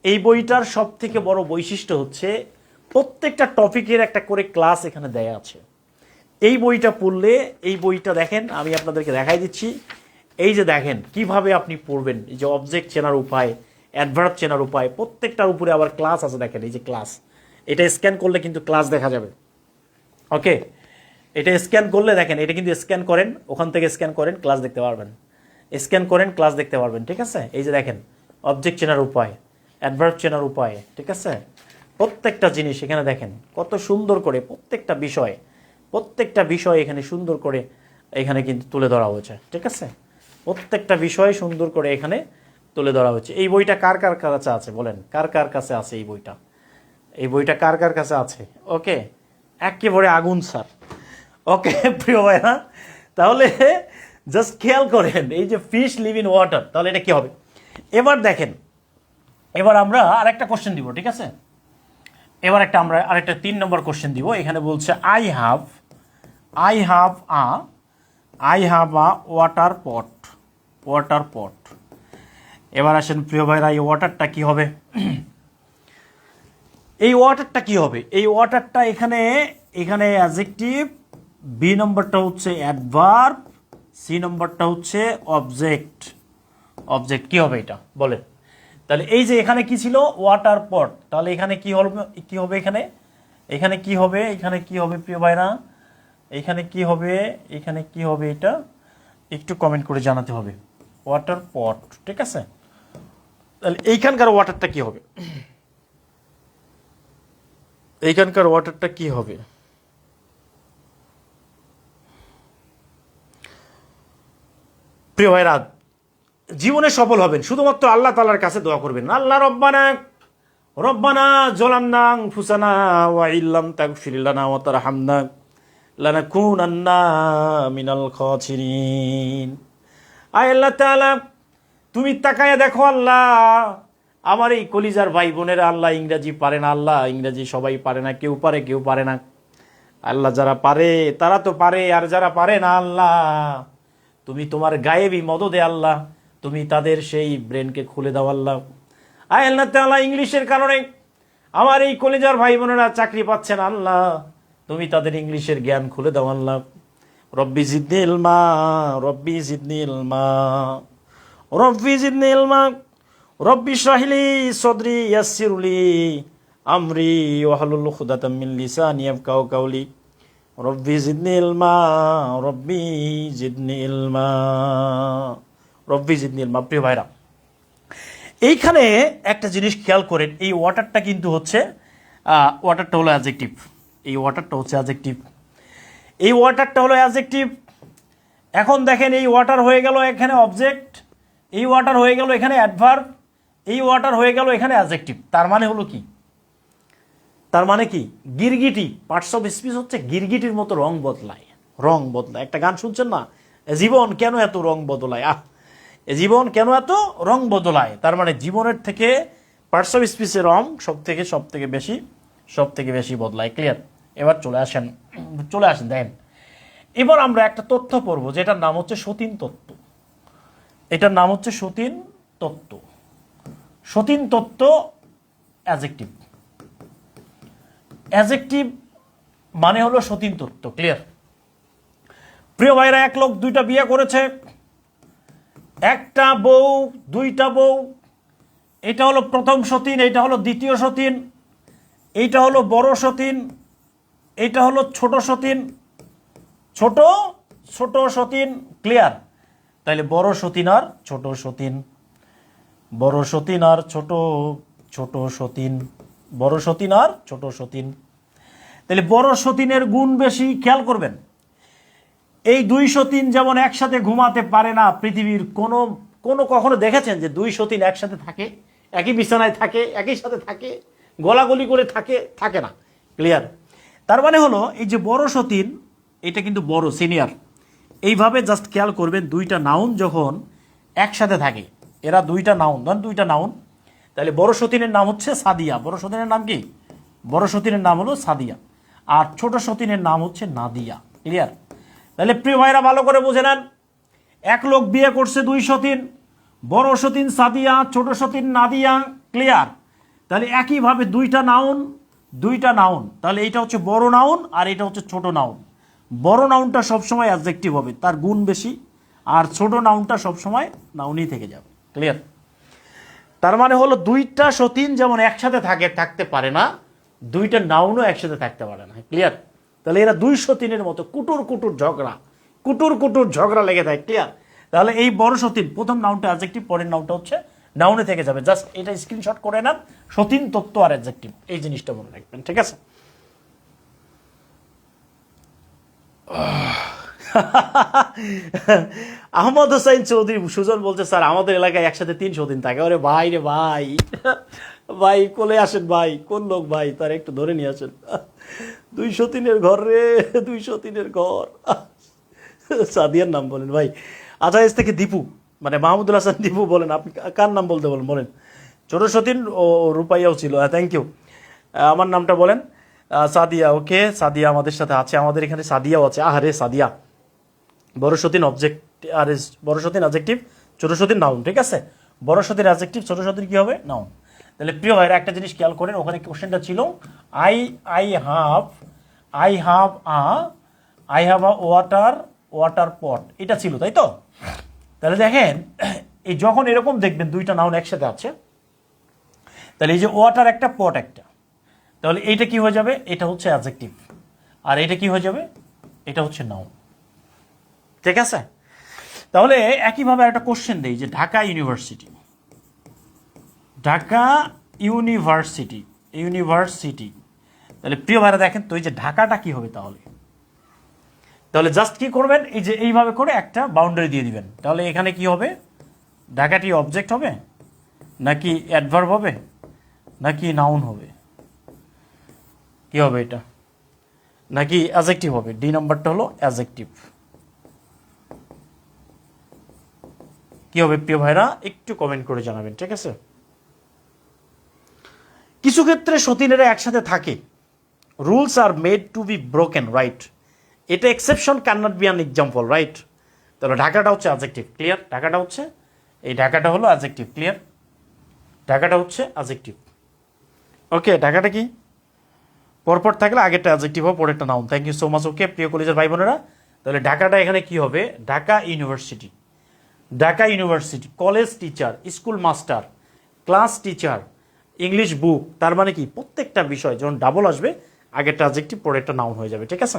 এই বইটার সব থেকে বড় বৈশিষ্ট্য হচ্ছে প্রত্যেকটা টপিকের একটা করে ক্লাস এখানে দেয়া আছে। এই বইটা পড়লে, এই বইটা দেখেন, আমি আপনাদেরকে দেখাই দিচ্ছি। এই যে দেখেন কিভাবে আপনি পড়বেন, এই যে অবজেক্ট চেনার উপায়, অ্যাডভার্ব চেনার উপায়, প্রত্যেকটার উপরে আবার ক্লাস আছে। দেখেন এই যে ক্লাস, এটা স্ক্যান করলে কিন্তু ক্লাস দেখা যাবে। ওকে, এটা স্ক্যান করলে দেখেন, এটা কিন্তু স্ক্যান করেন, ওখান থেকে স্ক্যান করেন, ক্লাস দেখতে পারবেন, স্ক্যান করেন, ক্লাস দেখতে পারবেন। ঠিক আছে? এই যে দেখেন অবজেক্ট চেনার উপায়, অ্যাডভার্ব চেনার উপায়, ঠিক আছে, প্রত্যেকটা জিনিস এখানে দেখেন কত সুন্দর করে প্রত্যেকটা বিষয় এখানে সুন্দর করে এখানে কিন্তু তুলে ধরা হয়েছে, ঠিক আছে? প্রত্যেকটা বিষয় সুন্দর করে এখানে তুলে ধরা হয়েছে। এই বইটা কার কার কাছে আছে বলেন, কার কার কাছে আছে এই বইটা? এই বইটা কার কার কাছে আছে? ওকে, একেবারে আগুন স্যার। ওকে প্রিয় ভাইরা, তাহলে জাস্ট খেয়াল করেন এই যে ফিশ লিভ ইন ওয়াটার, তাহলে এটা কি হবে? এবার দেখেন, এবার আমরা আরেকটা কোশ্চেন দিব, ঠিক আছে? এবার আমরা আরেকটা 3 নম্বর কোশ্চেন দিব। এখানে বলছে আই হ্যাভ আ ওয়াটার পট। এবার আসেন প্রিয় ভাইরা, এই ওয়াটারটা কি হবে? এই ওয়াটারটা এখানে অ্যাডজেক্টিভ, বি নম্বরটা হচ্ছে অ্যাডভার্ব, সি নম্বরটা হচ্ছে অবজেক্ট। কি হবে এটা বলেন? তাহলে এই যে এখানে কি ছিল? ওয়াটার পট। তাহলে এখানে কি হবে? এখানে কি হবে প্রিয় ভাইরা? এখানে কি হবে এটা একটু কমেন্ট করে জানাতে হবে। ওয়াটার পট, ঠিক আছে? তাহলে এইখানকার ওয়াটারটা কি হবে? প্রিয় ভাইরা, জীবনে সফল হবেন শুধুমাত্র আল্লাহ তাআলার কাছে দোয়া করবেন। আল্লাহ রব্বানা জালামনা আনফুসানা ওয়া ইল্লাম তাগফির লানা ওয়া তারহামনা লানাকুনান্না মিনাল খাসিরিন। আয় আল্লাহ তাআলা, তুমি তাকায়া দেখো আল্লাহ, আমার এই কলিজার ভাই বোনেরা আল্লাহ ইংরেজি পারে না, আল্লাহ ইংরেজি সবাই পারে না, কেউ পারে না। আল্লাহ যারা পারে তারা তো পারে, আর যারা পারে না আল্লাহ তুমি তোমার গায়েবী মদদে আল্লাহ তুমি তাদের সেই ব্রেনকে খুলে দাও আল্লাহ। আয় আল্লাহ তাআলা, ইংলিশের কারণে আমার এই কলিজার ভাই বোনেরা চাকরি পাচ্ছে না আল্লাহ, তুমি তাদের ইংলিশের জ্ঞান খুলে দাও আল্লাহ। রব্বি জিদনি ইলমা রব্বি ইশরাহলি সদরি ইয়াসসিরলি আমরি ওয়াহলুল উকদাতাম মিন লিসানি ইয়াফকাহু কাওলি রব্বি জিদনি ইলমা। প্রিয় ভাইরা, এইখানে একটা জিনিস খেয়াল করেন, এই ওয়াটারটা কিন্তু হচ্ছে ওয়াটারটা হলো অ্যাডজেক্টিভ। এই ওয়াটারটা হলো অ্যাডজেক্টিভ। এখন দেখেন, এই ওয়াটার হয়ে গেল এখানে অবজেক্ট, এই ওয়াটার হয়ে গেল এখানে অ্যাডভার্ব, এই ওয়াটার হয়ে গেল এখানে অ্যাডজেক্টিভ। তার মানে হলো কি? গিরগিটি, পার্টস অফ স্পিচ হচ্ছে গিরগিটির মতো রং বদলায়। একটা গান শুনছেন না, জীবন কেন এত রং বদলায়, জীবন কেন এত রং বদলায়? তার মানে জীবনের থেকে পার্টস অফ স্পিচের রং সব থেকে বেশি বদলায়। ক্লিয়ার? এবার চলে আসেন দেখেন, এবার আমরা একটা তথ্য পড়বো যেটার নাম হচ্ছে সতীন তত্ত্ব। এটার নাম হচ্ছে সতীন তত্ত্ব। অ্যাডজেক্টিভ মানে হলো সতীন তত্ত্ব। ক্লিয়ার? প্রিয় ভাইরা, এক লোক দুইটা বিয়ে করেছে, একটা বউ, দুইটা বউ। এটা হলো প্রথম সতীন, এটা হলো দ্বিতীয় সতীন, এইটা হলো বড় সতীন, এটা হলো ছোট সতীন। ক্লিয়ার? তাইলে বড় সতীন আর ছোট সতীন, তাহলে বড় সতীনের গুণ বেশি। খেয়াল করবেন, এই দুই সতীন যেমন একসাথে ঘুমাতে পারে না, পৃথিবীর কখনো দেখেছেন যে দুই সতীন একসাথে থাকে, একই বিছানায় থাকে, একই সাথে থাকে, গলাগলি করে থাকে না? ক্লিয়ার? তার মানে হলো এই যে বড় সতীন, এটা কিন্তু বড়, সিনিয়র। এইভাবে জাস্ট খেয়াল করবেন, দুইটা নাউন যখন একসাথে থাকে, এরা দুইটা নাউন, তাহলে বড় সতীনের নাম হচ্ছে সাদিয়া। বড় সতীনের নাম হলো সাদিয়া, আর ছোট সতীনের নাম হচ্ছে নাদিয়া। ক্লিয়ার? তাহলে প্রিয় ভাইরা, ভালো করে বুঝে নেন, এক লোক বিয়ে করছে দুই সতীন, বড় সতীন সাদিয়া, ছোট সতীন নাদিয়া। ক্লিয়ার? তাহলে একইভাবে দুইটা নাউন, তাহলে এইটা হচ্ছে বড় নাউন আর এটা হচ্ছে ছোট নাউন। বড় নাউনটা সবসময় অ্যাডজেক্টিভ হবে, তার গুণ বেশি, আর ছোট নাউনটা সবসময় নাউনই থেকে যাবে। ক্লিয়ার? তার মানে হলো দুইটা সতীন যেমন একসাথে থাকতে পারে না, দুইটা নাউনও একসাথে থাকতে পারে না। ক্লিয়ার? তাহলে এরা দুই সতীনের মতো কুটুর ঝগড়া লেগে থাকে। ক্লিয়ার? তাহলে এই বড় সতীন, প্রথম নাউনটা অ্যাডজেক্টিভ, পরের নাউনটা হচ্ছে নাউনে থেকে যাবে। জাস্ট এটা স্ক্রিনশট করে নেন, সতীন তত্ত্ব আর অ্যাডজেক্টিভ, এই জিনিসটা মনে রাখবেন, ঠিক আছে? আহমদ হোসাইন চৌধুরী সুজন বলছে, স্যার আমাদের এলাকায় একসাথে 3 সতীন থাকে। ওরে ভাই রে ভাই, ভাই কোলে আসেন ভাই, কোন লোক ভাই, তার একটু ধরে নিয়ে আসেন। 2 সতীনের ঘর রে, 2 সতীনের ঘর। সাদিয়ার নাম বলেন ভাই। আজাইজ থেকে দীপু, মানে মাহমুদুল হাসান দীপু বলেন, আপনি কার নাম বলতে বলেন, বলেন। ছোট সতীন ও রূপাইয়াও ছিল, থ্যাংক ইউ। আমার নামটা বলেন। সাদিয়া, ওকে, সাদিয়া আমাদের সাথে আছে, আমাদের এখানে সাদিয়াও আছে। আহারে সাদিয়া। বড় সতীন অবজেক্ট আর বড় সতীন অ্যাডজেক্টিভ, ছোট সতীন নাউন, ঠিক আছে? বড় সতীন অ্যাডজেক্টিভ, ছোট সতীন কি হবে? নাউন। তাহলে প্রিয় ভাইরা একটা জিনিস খেয়াল করেন, ওখানে কোশ্চেনটা ছিল আই হ্যাভ আ ওয়াটার পট, এটা ছিল, তাই তো? তাহলে দেখেন, এই যখন এরকম দেখবেন 2টা নাউন একসাথে আছে, তাহলে এই যে ওয়াটার একটা, পট একটা, তাহলে এইটা কি হয়ে যাবে? এটা হচ্ছে অ্যাডজেক্টিভ, আর এটা কি হয়ে যাবে? এটা হচ্ছে নাউন, ঠিক আছে? তাহলে একইভাবে একটা কোশ্চেন দেই যে ঢাকা ইউনিভার্সিটি, তাহলে প্রিয় ভাইরা দেখেন তো, এই যে ঢাকাটা কি হবে? তাহলে জাস্ট কি করবেন, এই যে এইভাবে করে একটা বাউন্ডারি দিয়ে দিবেন। তাহলে এখানে কি হবে? ঢাকাটি অবজেক্ট হবে, নাকি অ্যাডভার্ব হবে, নাকি নাউন হবে? কি হবে এটা? নাকি অ্যাডজেক্টিভ হবে? ডি নাম্বারটা হলো অ্যাডজেক্টিভ। কি হবে প্রিয় ভাইরা? একটু কমেন্ট করে জানাবেন, ঠিক আছে? কিছু ক্ষেত্রে সতীনেরা একসাথে থাকে, rules are made to be broken, right? এটা exception, cannot be an example, right? তাহলে ঢাকাটা হচ্ছে অ্যাডজেক্টিভ, ক্লিয়ার? ঢাকাটা হচ্ছে, এই ঢাকাটা হলো অ্যাডজেক্টিভ, ক্লিয়ার? ঢাকাটা হচ্ছে অ্যাডজেক্টিভ, ওকে? ঢাকাটা কি পরপর থাকলে আগেরটা অ্যাডজেক্টিভ হবে, পরেরটা noun. Thank you so much, okay প্রিয় কলেজের ভাই বোনেরা। তাহলে ঢাকাটা এখানে কি হবে? Dhaka university, college teacher, school master, class teacher, English book. তার মানে কি প্রত্যেকটা বিষয় যখন ডাবল আসবে, আগেরটা অ্যাডজেক্টিভ, পরেরটা নাউন হয়ে যাবে, ঠিক আছে?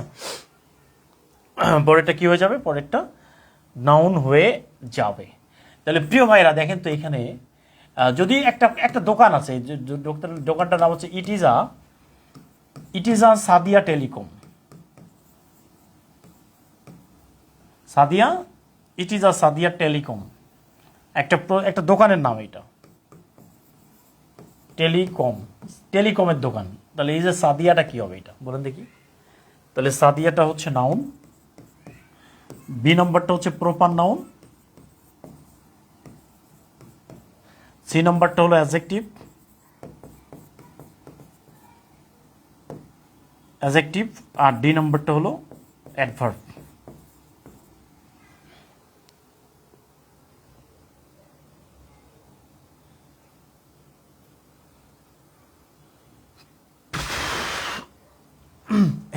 পরেরটা কি হয়ে যাবে? পরেরটা নাউন হয়ে যাবে। তাহলে প্রিয় ভাইরা দেখেন তো, এখানে যদি একটা দোকান আছে, দোকানটার নাম হচ্ছে it is a Sadia telecom, it is a Sadia telecom, একটা দোকানের নাম, এটা টেলিকমের দোকান। তাহলে এই যে সাদিয়াটা কি হবে? এটা বলেন দেখি। তাহলে সাদিয়াটা হচ্ছে নাউন, বি নম্বরটা হচ্ছে প্রপার নাউন, সি নম্বরটা হলো অ্যাডজেক্টিভ, আর ডি নম্বরটা হলো অ্যাডভার্ব।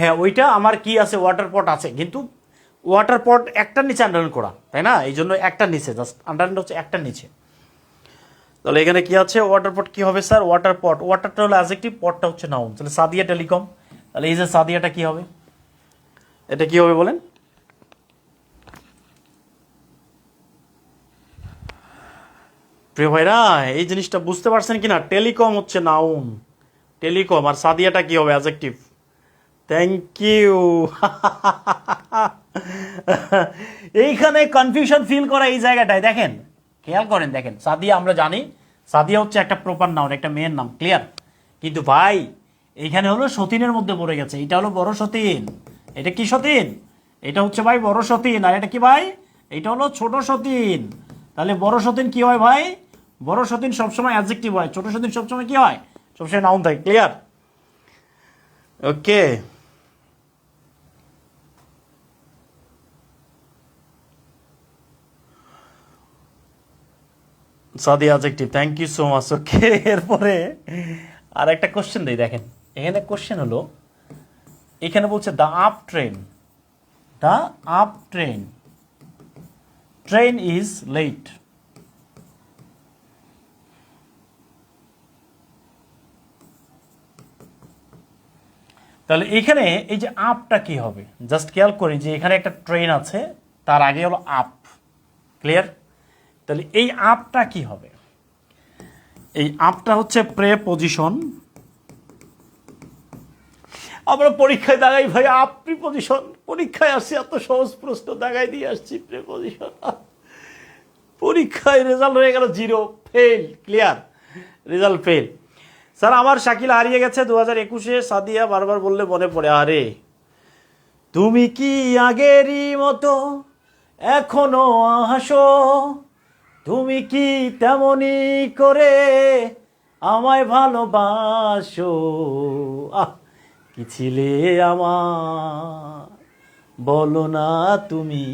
হ্যাঁ, ওইটা আমার কি আছে? ওয়াটার পট আছে, কিন্তু ওয়াটার পট একটার নিচে আন্ডারলাইন করা, তাই না? এই জন্য একটার নিচে, জাস্ট আন্ডারলাইন হচ্ছে একটার নিচে। তাহলে এখানে কি আছে? ওয়াটার পট কি হবে স্যার? ওয়াটার পট, ওয়াটারটা হলো অ্যাডজেক্টিভ, পটটা হচ্ছে নাউন। তাহলে সাদিয়া টেলিকম, তাহলে এই যে সাদিয়াটা কি হবে? এটা কি হবে বলেন? প্রিয় ভাইরা, এই জিনিসটা বুঝতে পারছেন কিনা? টেলিকম হচ্ছে নাউন, টেলিকম, আর সাদিয়াটা কি হবে? অ্যাডজেক্টিভ। Thank you. এইখানে কনফিউশন ফিল করা এই জায়গাটায় দেখেন, খেয়াল করেন, দেখেন সাদিয়া, আমরা জানি সাদিয়া হচ্ছে একটা প্রপার নাউন, একটা মেয়ের নাম, ক্লিয়ার? কিন্তু ভাই এইখানে হলো সতীনের মধ্যে পড়ে গেছে, এটা হলো বড় সতীন। এটা কি সতীন? এটা হচ্ছে ভাই বড় সতীন। আর এটা কি ভাই? এটা হলো ছোট সতীন। তাহলে বড় সতীন কি হয় ভাই? বড় সতীন সবসময় অ্যাডজেক্টিভ হয়, ছোট সতীন সবসময় কি হয়? সবসময় নাউন থাকে, clear? Okay, Sadia adjective, thank you so much, okay. এরপরে আর একটা কোশ্চেন দেই, দেখেন এখানে কোশ্চেন হলো, এখানে বলছে the up train is late. তাহলে এখানে এই যে আপটা কি হবে? জাস্ট খেয়াল করি যে এখানে একটা ট্রেন আছে, তার আগে হলো আপ, ক্লিয়ার? তাহলে এই আপটা কি হবে? এই আপটা হচ্ছে প্রেপজিশন। আমরা পরীক্ষায় দাগাই ভাই আপ প্রিপজিশন, পরীক্ষায় আসছি এত সহজ প্রশ্ন দাগাই দিয়ে আসছি প্রিপজিশন, পরীক্ষায় রেজাল্ট হয়ে গেল 0, fail, clear, result fail. Sir আমার শাকিল হারিয়ে গেছে 2021-এ, সাদিয়া বারবার বললে মনে পড়ে। আরে তুমি কি আগেরই মতো এখনো হাসো, তুমি কি তেমনি করে আমায় ভালোবাসো, কি ছিলে আমার বলো না তুমি,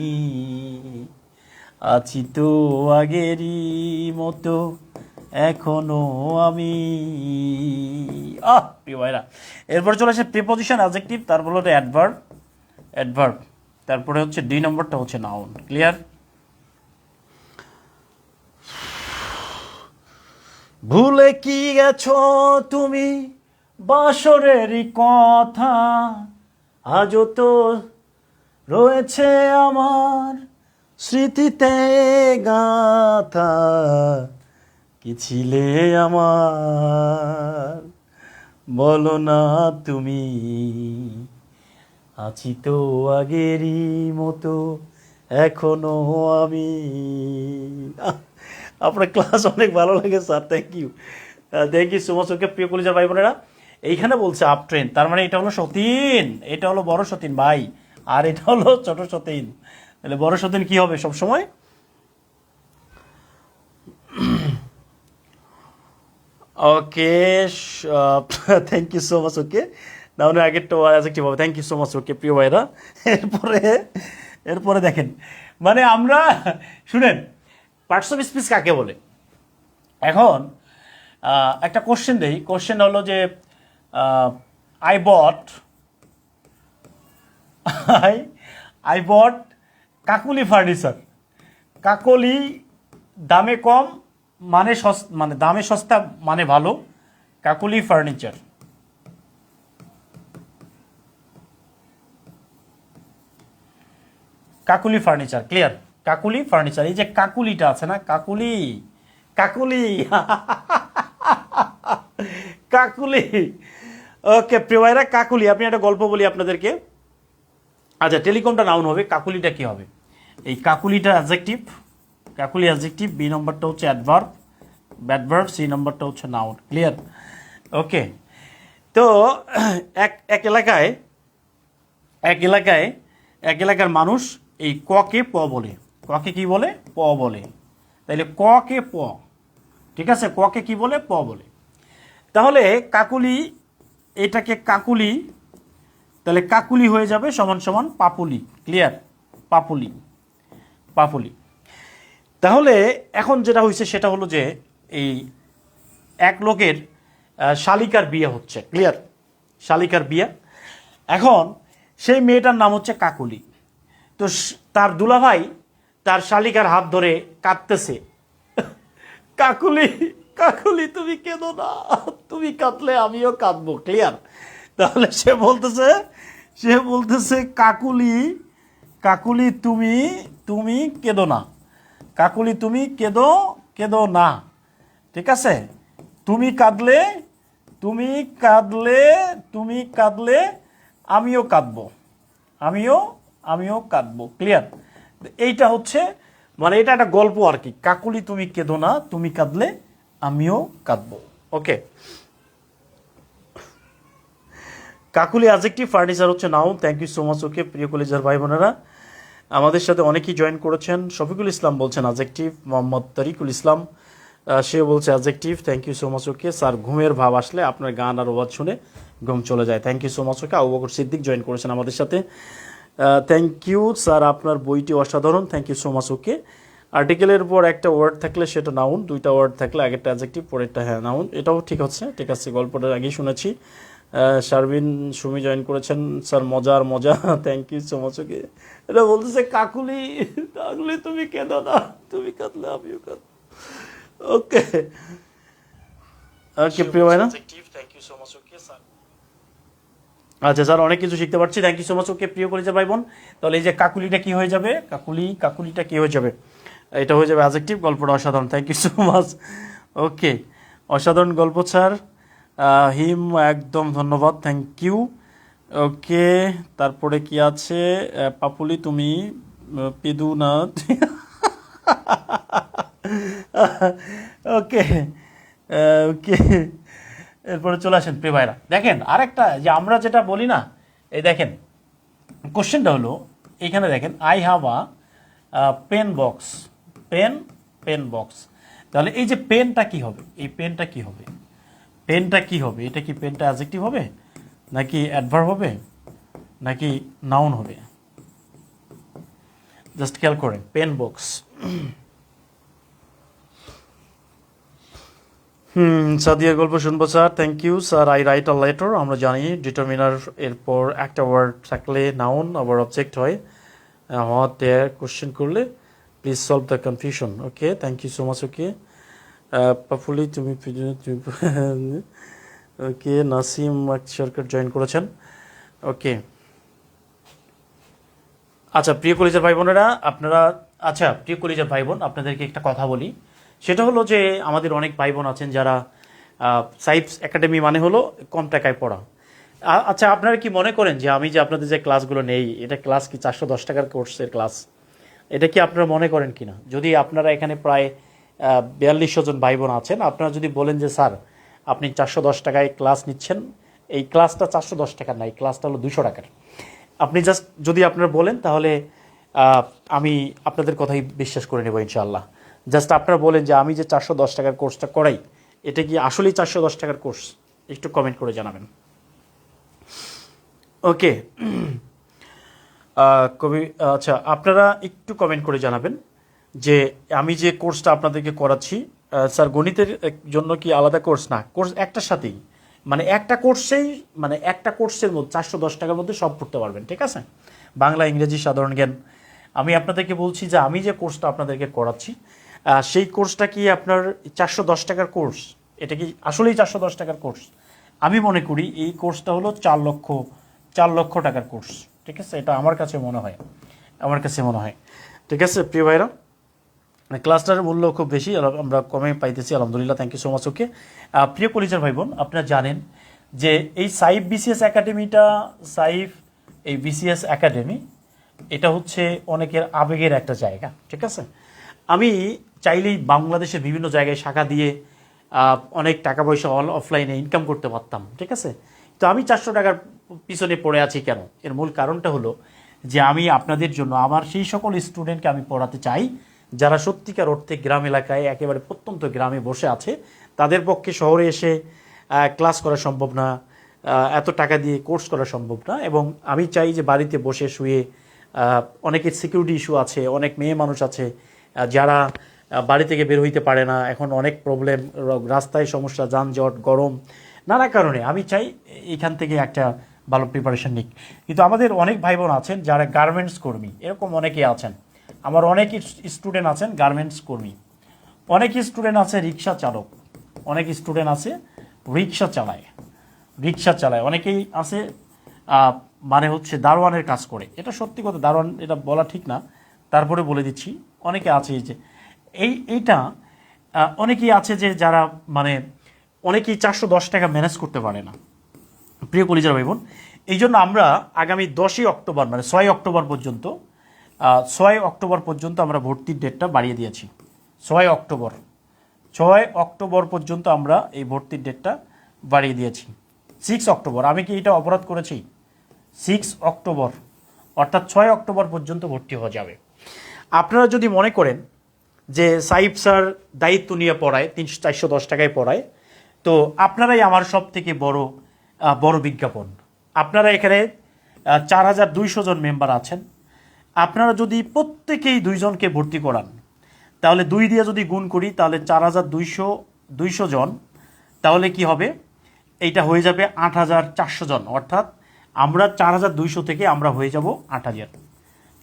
আছি তো আগেরই মতো এখনো আমি। প্রিয় ভাইরা, এরপর চলে আসে প্রিপজিশন, অ্যাডজেক্টিভ, তারপর হলো অ্যাডভার্ব, অ্যাডভার্ব, তারপরে হচ্ছে 2 নম্বরটা হচ্ছে নাউন। ক্লিয়ার? ভুলে কি গেছো তুমি বাসরেরই কথা, আজও তো রয়েছে আমার স্মৃতিতে গাথা, কি ছিলে আমার বলো না তুমি, আছি তো আগেরই মতো এখনো আমি। আপনার ক্লাস অনেক ভালো লাগে sir, thank you, thank you so much. Okay প্রিয় কলেজের ভাই বোনেরা, এইখানে বলছে আপ ট্রেন, তার মানে এটা হলো সতীন, এটা হলো বড় সতীন ভাই, আর এটা হলো ছোট সতীন। তাহলে বড় সতীন কি হবে সবসময়? Okay, thank you so much. Okay, নাউনের আগেরটা অ্যাডজেক্টিভ হবে। Thank you so much. Okay প্রিয় ভাইরা, এরপরে এরপরে দেখেন, মানে আমরা শুনেন পার্টস অফ স্পিচ কাকে বলে। এখন একটা কোশ্চেন দেই, কোশ্চেন হলো যে আই বট আই বট কাকুলি ফার্নিচার। কাকলি দামে কম মানে মানে দামে সস্তা মানে ভালো, কাকুলি ফার্নিচার। কাকুলি ফার্নিচার, ক্লিয়ার? কাকুলি ফার্নিচার, এই যে কাকুলিটা আছে না, কাকুলি, কাকুলি, কাকুলি। ওকে প্রিয় ভাইরা, কাকুলি, আপনি একটা গল্প বলি আপনাদেরকে। আচ্ছা, টেলিকমটা নাউন হবে, কাকুলিটা কি হবে? এই কাকুলিটা অ্যাডজেক্টিভ, কাকুলি অ্যাডজেক্টিভ, বি নম্বরটা হচ্ছে অ্যাডভার্ব, অ্যাডভার্ব, সি নম্বরটা হচ্ছে নাউন। ক্লিয়ার? ওকে, তো এক এক এলাকায় এক এলাকায় এক এলাকার মানুষ এই ককে প বলে, ককে কি বলে? প বলে। তাইলে ককে প, ঠিক আছে, ককে কি বলে? প বলে। তাহলে কাকুলি, এটাকে কাকুলি, তাহলে কাকুলি হয়ে যাবে সমান সমান পাপুলি। ক্লিয়ার? পাপুলি, পাপুলি। তাহলে এখন যেটা হয়েছে সেটা হলো যে এই এক লোকের শালিকার বিয়ে হচ্ছে। ক্লিয়ার? শালিকার বিয়ে। এখন সেই মেয়েটার নাম হচ্ছে কাকুলি। তো তার দুলাভাই তার শালিকার হাত ধরে কাঁদতেছে, কাকুলি, কাকুলি তুমি কেঁদো না, তুমি কাঁদলে আমিও কাঁদবো। ক্লিয়ার? তাহলে সে বলতেছে কাকুলি, কাকুলি তুমি তুমি কেঁদো না, কাকুলি তুমি কেঁদো না, ঠিক আছে? তুমি কাঁদলে তুমি কাঁদলে তুমি কাঁদলে আমিও কাঁদবো, আমিও কাঁদবো। ক্লিয়ার? এইটা হচ্ছে মানে এটা একটা গল্প আর কি, কাকুলি তুমি কেঁদো না, তুমি কাঁদলে আমিও কাঁদবো। ওকে, কাকুলি অ্যাডজেক্টিভ, ফার্নিচার হচ্ছে noun. Thank you so much. Okay প্রিয় কলেজের ভাই বোনেরা, আমাদের সাথে অনেকেই জয়েন করেছেন। শফিকুল ইসলাম বলছেন অ্যাডজেক্টিভ, মোহাম্মদ তরিকুল ইসলাম সে বলছে adjective. Thank you so much. Okay sir, ঘুমের ভাব আসলে আপনার গান আর আওয়াজ শুনে ঘুম চলে যায়। Thank you so much. Okay Abu Bakar Siddique join করেছেন আমাদের সাথে। থ্যাংক ইউ স্যার, আপনার বইটি অসাধারণ। Thank you so much. Okay, আর্টিকেলের পর একটা ওয়ার্ড থাকলে সেটা নাউন, দুইটা ওয়ার্ড থাকলে আগেরটা অ্যাডজেক্টিভ, পরেরটা হ্যাঁ নাউন, এটাও ঠিক হচ্ছে, ঠিক আছে, গল্পটা আগেই শুনেছি। শারবিন সুমি জয়েন করেছেন, স্যার মজার মজা, থ্যাংক ইউ সো মাচ। ওকে, এটা বলতেছে কাকুলি, কাকুলি তুমি কেঁদো না, তুমি কাঁদলে আমিও কাঁদবো। ওকে, ওকে প্রিয় ভাই না, thank you so much. Okay sir, আচ্ছা স্যার অনেক কিছু শিখতে পারছি, thank you so much. Okay প্রিয় কলেজের ভাই বোন, তাহলে এই যে কাকুলিটা কি হয়ে যাবে? কাকুলিটা কি হয়ে যাবে? এটা হয়ে যাবে অ্যাডজেক্টিভ, গল্পটা অসাধারণ। Thank you so much. Okay অসাধারণ গল্প স্যার। হিম একদম ধন্যবাদ, থ্যাংক ইউ। ওকে, তারপরে কি আছে? পাপুলি তুমি পেদু না। ওকে ওকে, এরপরে চলে আসেন প্রিয় ভাইরা। দেখেন আরেকটা যে আমরা যেটা বলি না, এই দেখেন কোশ্চেনটা হলো এইখানে দেখেন, I have a pen box, pen box. তাহলে এই যে পেনটা কি হবে, এই পেনটা কি হবে, পেনটা কি হবে? এটা কি পেনটা অ্যাডজেক্টিভ হবে, নাকি অ্যাডভার্ব হবে, নাকি নাউন হবে? জাস্ট খেয়াল করেন, পেন বক্স। সাদিয়ার গল্প শুনবো sir, thank you sir. I write a letter, আমরা জানি ডিটারমিনার এরপর একটা ওয়ার্ড থাকলে নাউন আবার অবজেক্ট হয়। হওয়ার দেয়ার কোশ্চেন করলে please solve the confusion. Okay, thank you so much. Okay, পাফুলি তুমি ওকে, নাসিম সরকার জয়েন করেছেন। ওকে, আচ্ছা প্রিয় কলেজের ভাই বোনেরা আপনারা, আচ্ছা প্রিয় কলেজের ভাই বোন আপনাদেরকে একটা কথা বলি, সেটা হলো যে আমাদের অনেক ভাই বোন আছেন যারা সাইফ একাডেমি মানে হলো কম টাকায় পড়া। আচ্ছা আপনারা কি মনে করেন যে আমি যে আপনাদের যে ক্লাসগুলো নেই, এটা ক্লাস কি 410 টাকার কোর্সের ক্লাস? এটা কি আপনারা মনে করেন কিনা? যদি আপনারা এখানে প্রায় 4200 জন ভাই বোন আছেন, আপনারা যদি বলেন যে স্যার আপনি 410 টাকায় ক্লাস নিচ্ছেন, এই ক্লাসটা 410 টাকার না, এই ক্লাসটা হলো 200 টাকার। আপনি জাস্ট যদি আপনারা বলেন তাহলে আমি আপনাদের কথাই বিশ্বাস করে নেব ইনশাআল্লাহ। জাস্ট আপনারা বলেন যে আমি যে 410 টাকার কোর্সটা করাই, এটা কি আসলেই 410 টাকার কোর্স? একটু কমেন্ট করে জানাবেন। ওকে, কবি, আচ্ছা আপনারা একটু কমেন্ট করে জানাবেন যে আমি যে কোর্সটা আপনাদেরকে করাচ্ছি, স্যার গণিতের জন্য কি আলাদা কোর্স? না, কোর্স একটার সাথেই, মানে একটা কোর্সেই, মানে একটা কোর্সের মধ্যে 410 টাকার মধ্যে সব পড়তে পারবেন, ঠিক আছে? বাংলা, ইংরেজি, সাধারণ জ্ঞান। আমি আপনাদেরকে বলছি যে আমি যে কোর্সটা আপনাদেরকে করাচ্ছি, সেই কোর্সটা কি আপনার 410 টাকার কোর্স? এটা কি আসলেই 410 টাকার কোর্স? আমি মনে করি এই কোর্সটা হলো 4 লক্ষ টাকার কোর্স, ঠিক আছে? এটা আমার কাছে মনে হয়, আমার কাছে মনে হয়। ঠিক আছে প্রিয় ভাইরা, ক্লাসটার মূল্য খুব বেশি, আমরা কমে পাইতেছি, আলহামদুলিল্লাহ, thank you so much. Okay, প্রিয় কলিজার ভাই বোন আপনারা জানেন যে এই সাইফ বিসিএস একাডেমিটা, সাইফ এই বিসিএস একাডেমি, এটা হচ্ছে অনেকের আবেগের একটা জায়গা, ঠিক আছে? আমি চাইলেই বাংলাদেশের বিভিন্ন জায়গায় শাখা দিয়ে অনেক টাকা পয়সা অফলাইনে ইনকাম করতে পারতাম, ঠিক আছে? তো আমি 400 টাকার পিছনে পড়ে আছি কেন? এর মূল কারণটা হলো যে আমি আপনাদের জন্য আমার সেই সকল স্টুডেন্টকে আমি পড়াতে চাই যারা সত্যিকার অর্থে গ্রাম এলাকায় একেবারে প্রত্যন্ত গ্রামে বসে আছে, তাদের পক্ষে শহরে এসে ক্লাস করা সম্ভব না, এত টাকা দিয়ে কোর্স করা সম্ভব না। এবং আমি চাই যে বাড়িতে বসে শুয়ে, অনেকের সিকিউরিটি ইস্যু আছে, অনেক মেয়ে মানুষ আছে যারা বাড়ি থেকে বের হইতে পারে না, এখন অনেক প্রবলেম, রাস্তায় সমস্যা, যানজট, গরম, নানা কারণে আমি চাই এখান থেকে একটা ভালো প্রিপারেশন নিক। কিন্তু আমাদের অনেক ভাই বোন আছেন যারা গার্মেন্টস কর্মী, এরকম অনেকেই আছেন। আমার অনেক স্টুডেন্ট আছেন গার্মেন্টস কর্মী, অনেক স্টুডেন্ট আছে রিক্সা চালক, অনেক স্টুডেন্ট আছে রিক্সা চালায়, অনেকেই আছে মানে হচ্ছে দারোয়ানের কাজ করে। এটা সত্যি কথা, দারোয়ান এটা বলা ঠিক না, তারপরে বলে দিচ্ছি। অনেকে আছে যে এইটা অনেকেই আছে যে যারা মানে অনেকেই 410 টাকা ম্যানেজ করতে পারে না। প্রিয় কলিজার ভাই বোন, এই জন্য আমরা আগামী 10ই অক্টোবর মানে 6 অক্টোবর পর্যন্ত 6 অক্টোবর পর্যন্ত আমরা ভর্তির ডেটটা বাড়িয়ে দিয়েছি। 6 অক্টোবর পর্যন্ত আমরা এই ভর্তির ডেটটা বাড়িয়ে দিয়েছি। 6 অক্টোবর, আমি কি এটা অপরাধ করেছি? 6 অক্টোবর অর্থাৎ 6 অক্টোবর পর্যন্ত ভর্তি হয়ে যাবে। আপনারা যদি মনে করেন যে সাইফ স্যার দায়িত্ব নিয়ে পড়ায়, 410 টাকায় পড়ায়, তো আপনারাই আমার সব থেকে বড় বিজ্ঞাপন। আপনারা এখানে 4200 জন মেম্বার আছেন, আপনারা যদি প্রত্যেকেই 2 জনকে ভর্তি করান, তাহলে 2 দিয়ে যদি গুণ করি তাহলে 4200 জন, তাহলে কি হবে? এইটা হয়ে যাবে 8400 জন, অর্থাৎ আমরা 4200 থেকে আমরা হয়ে যাব 8000।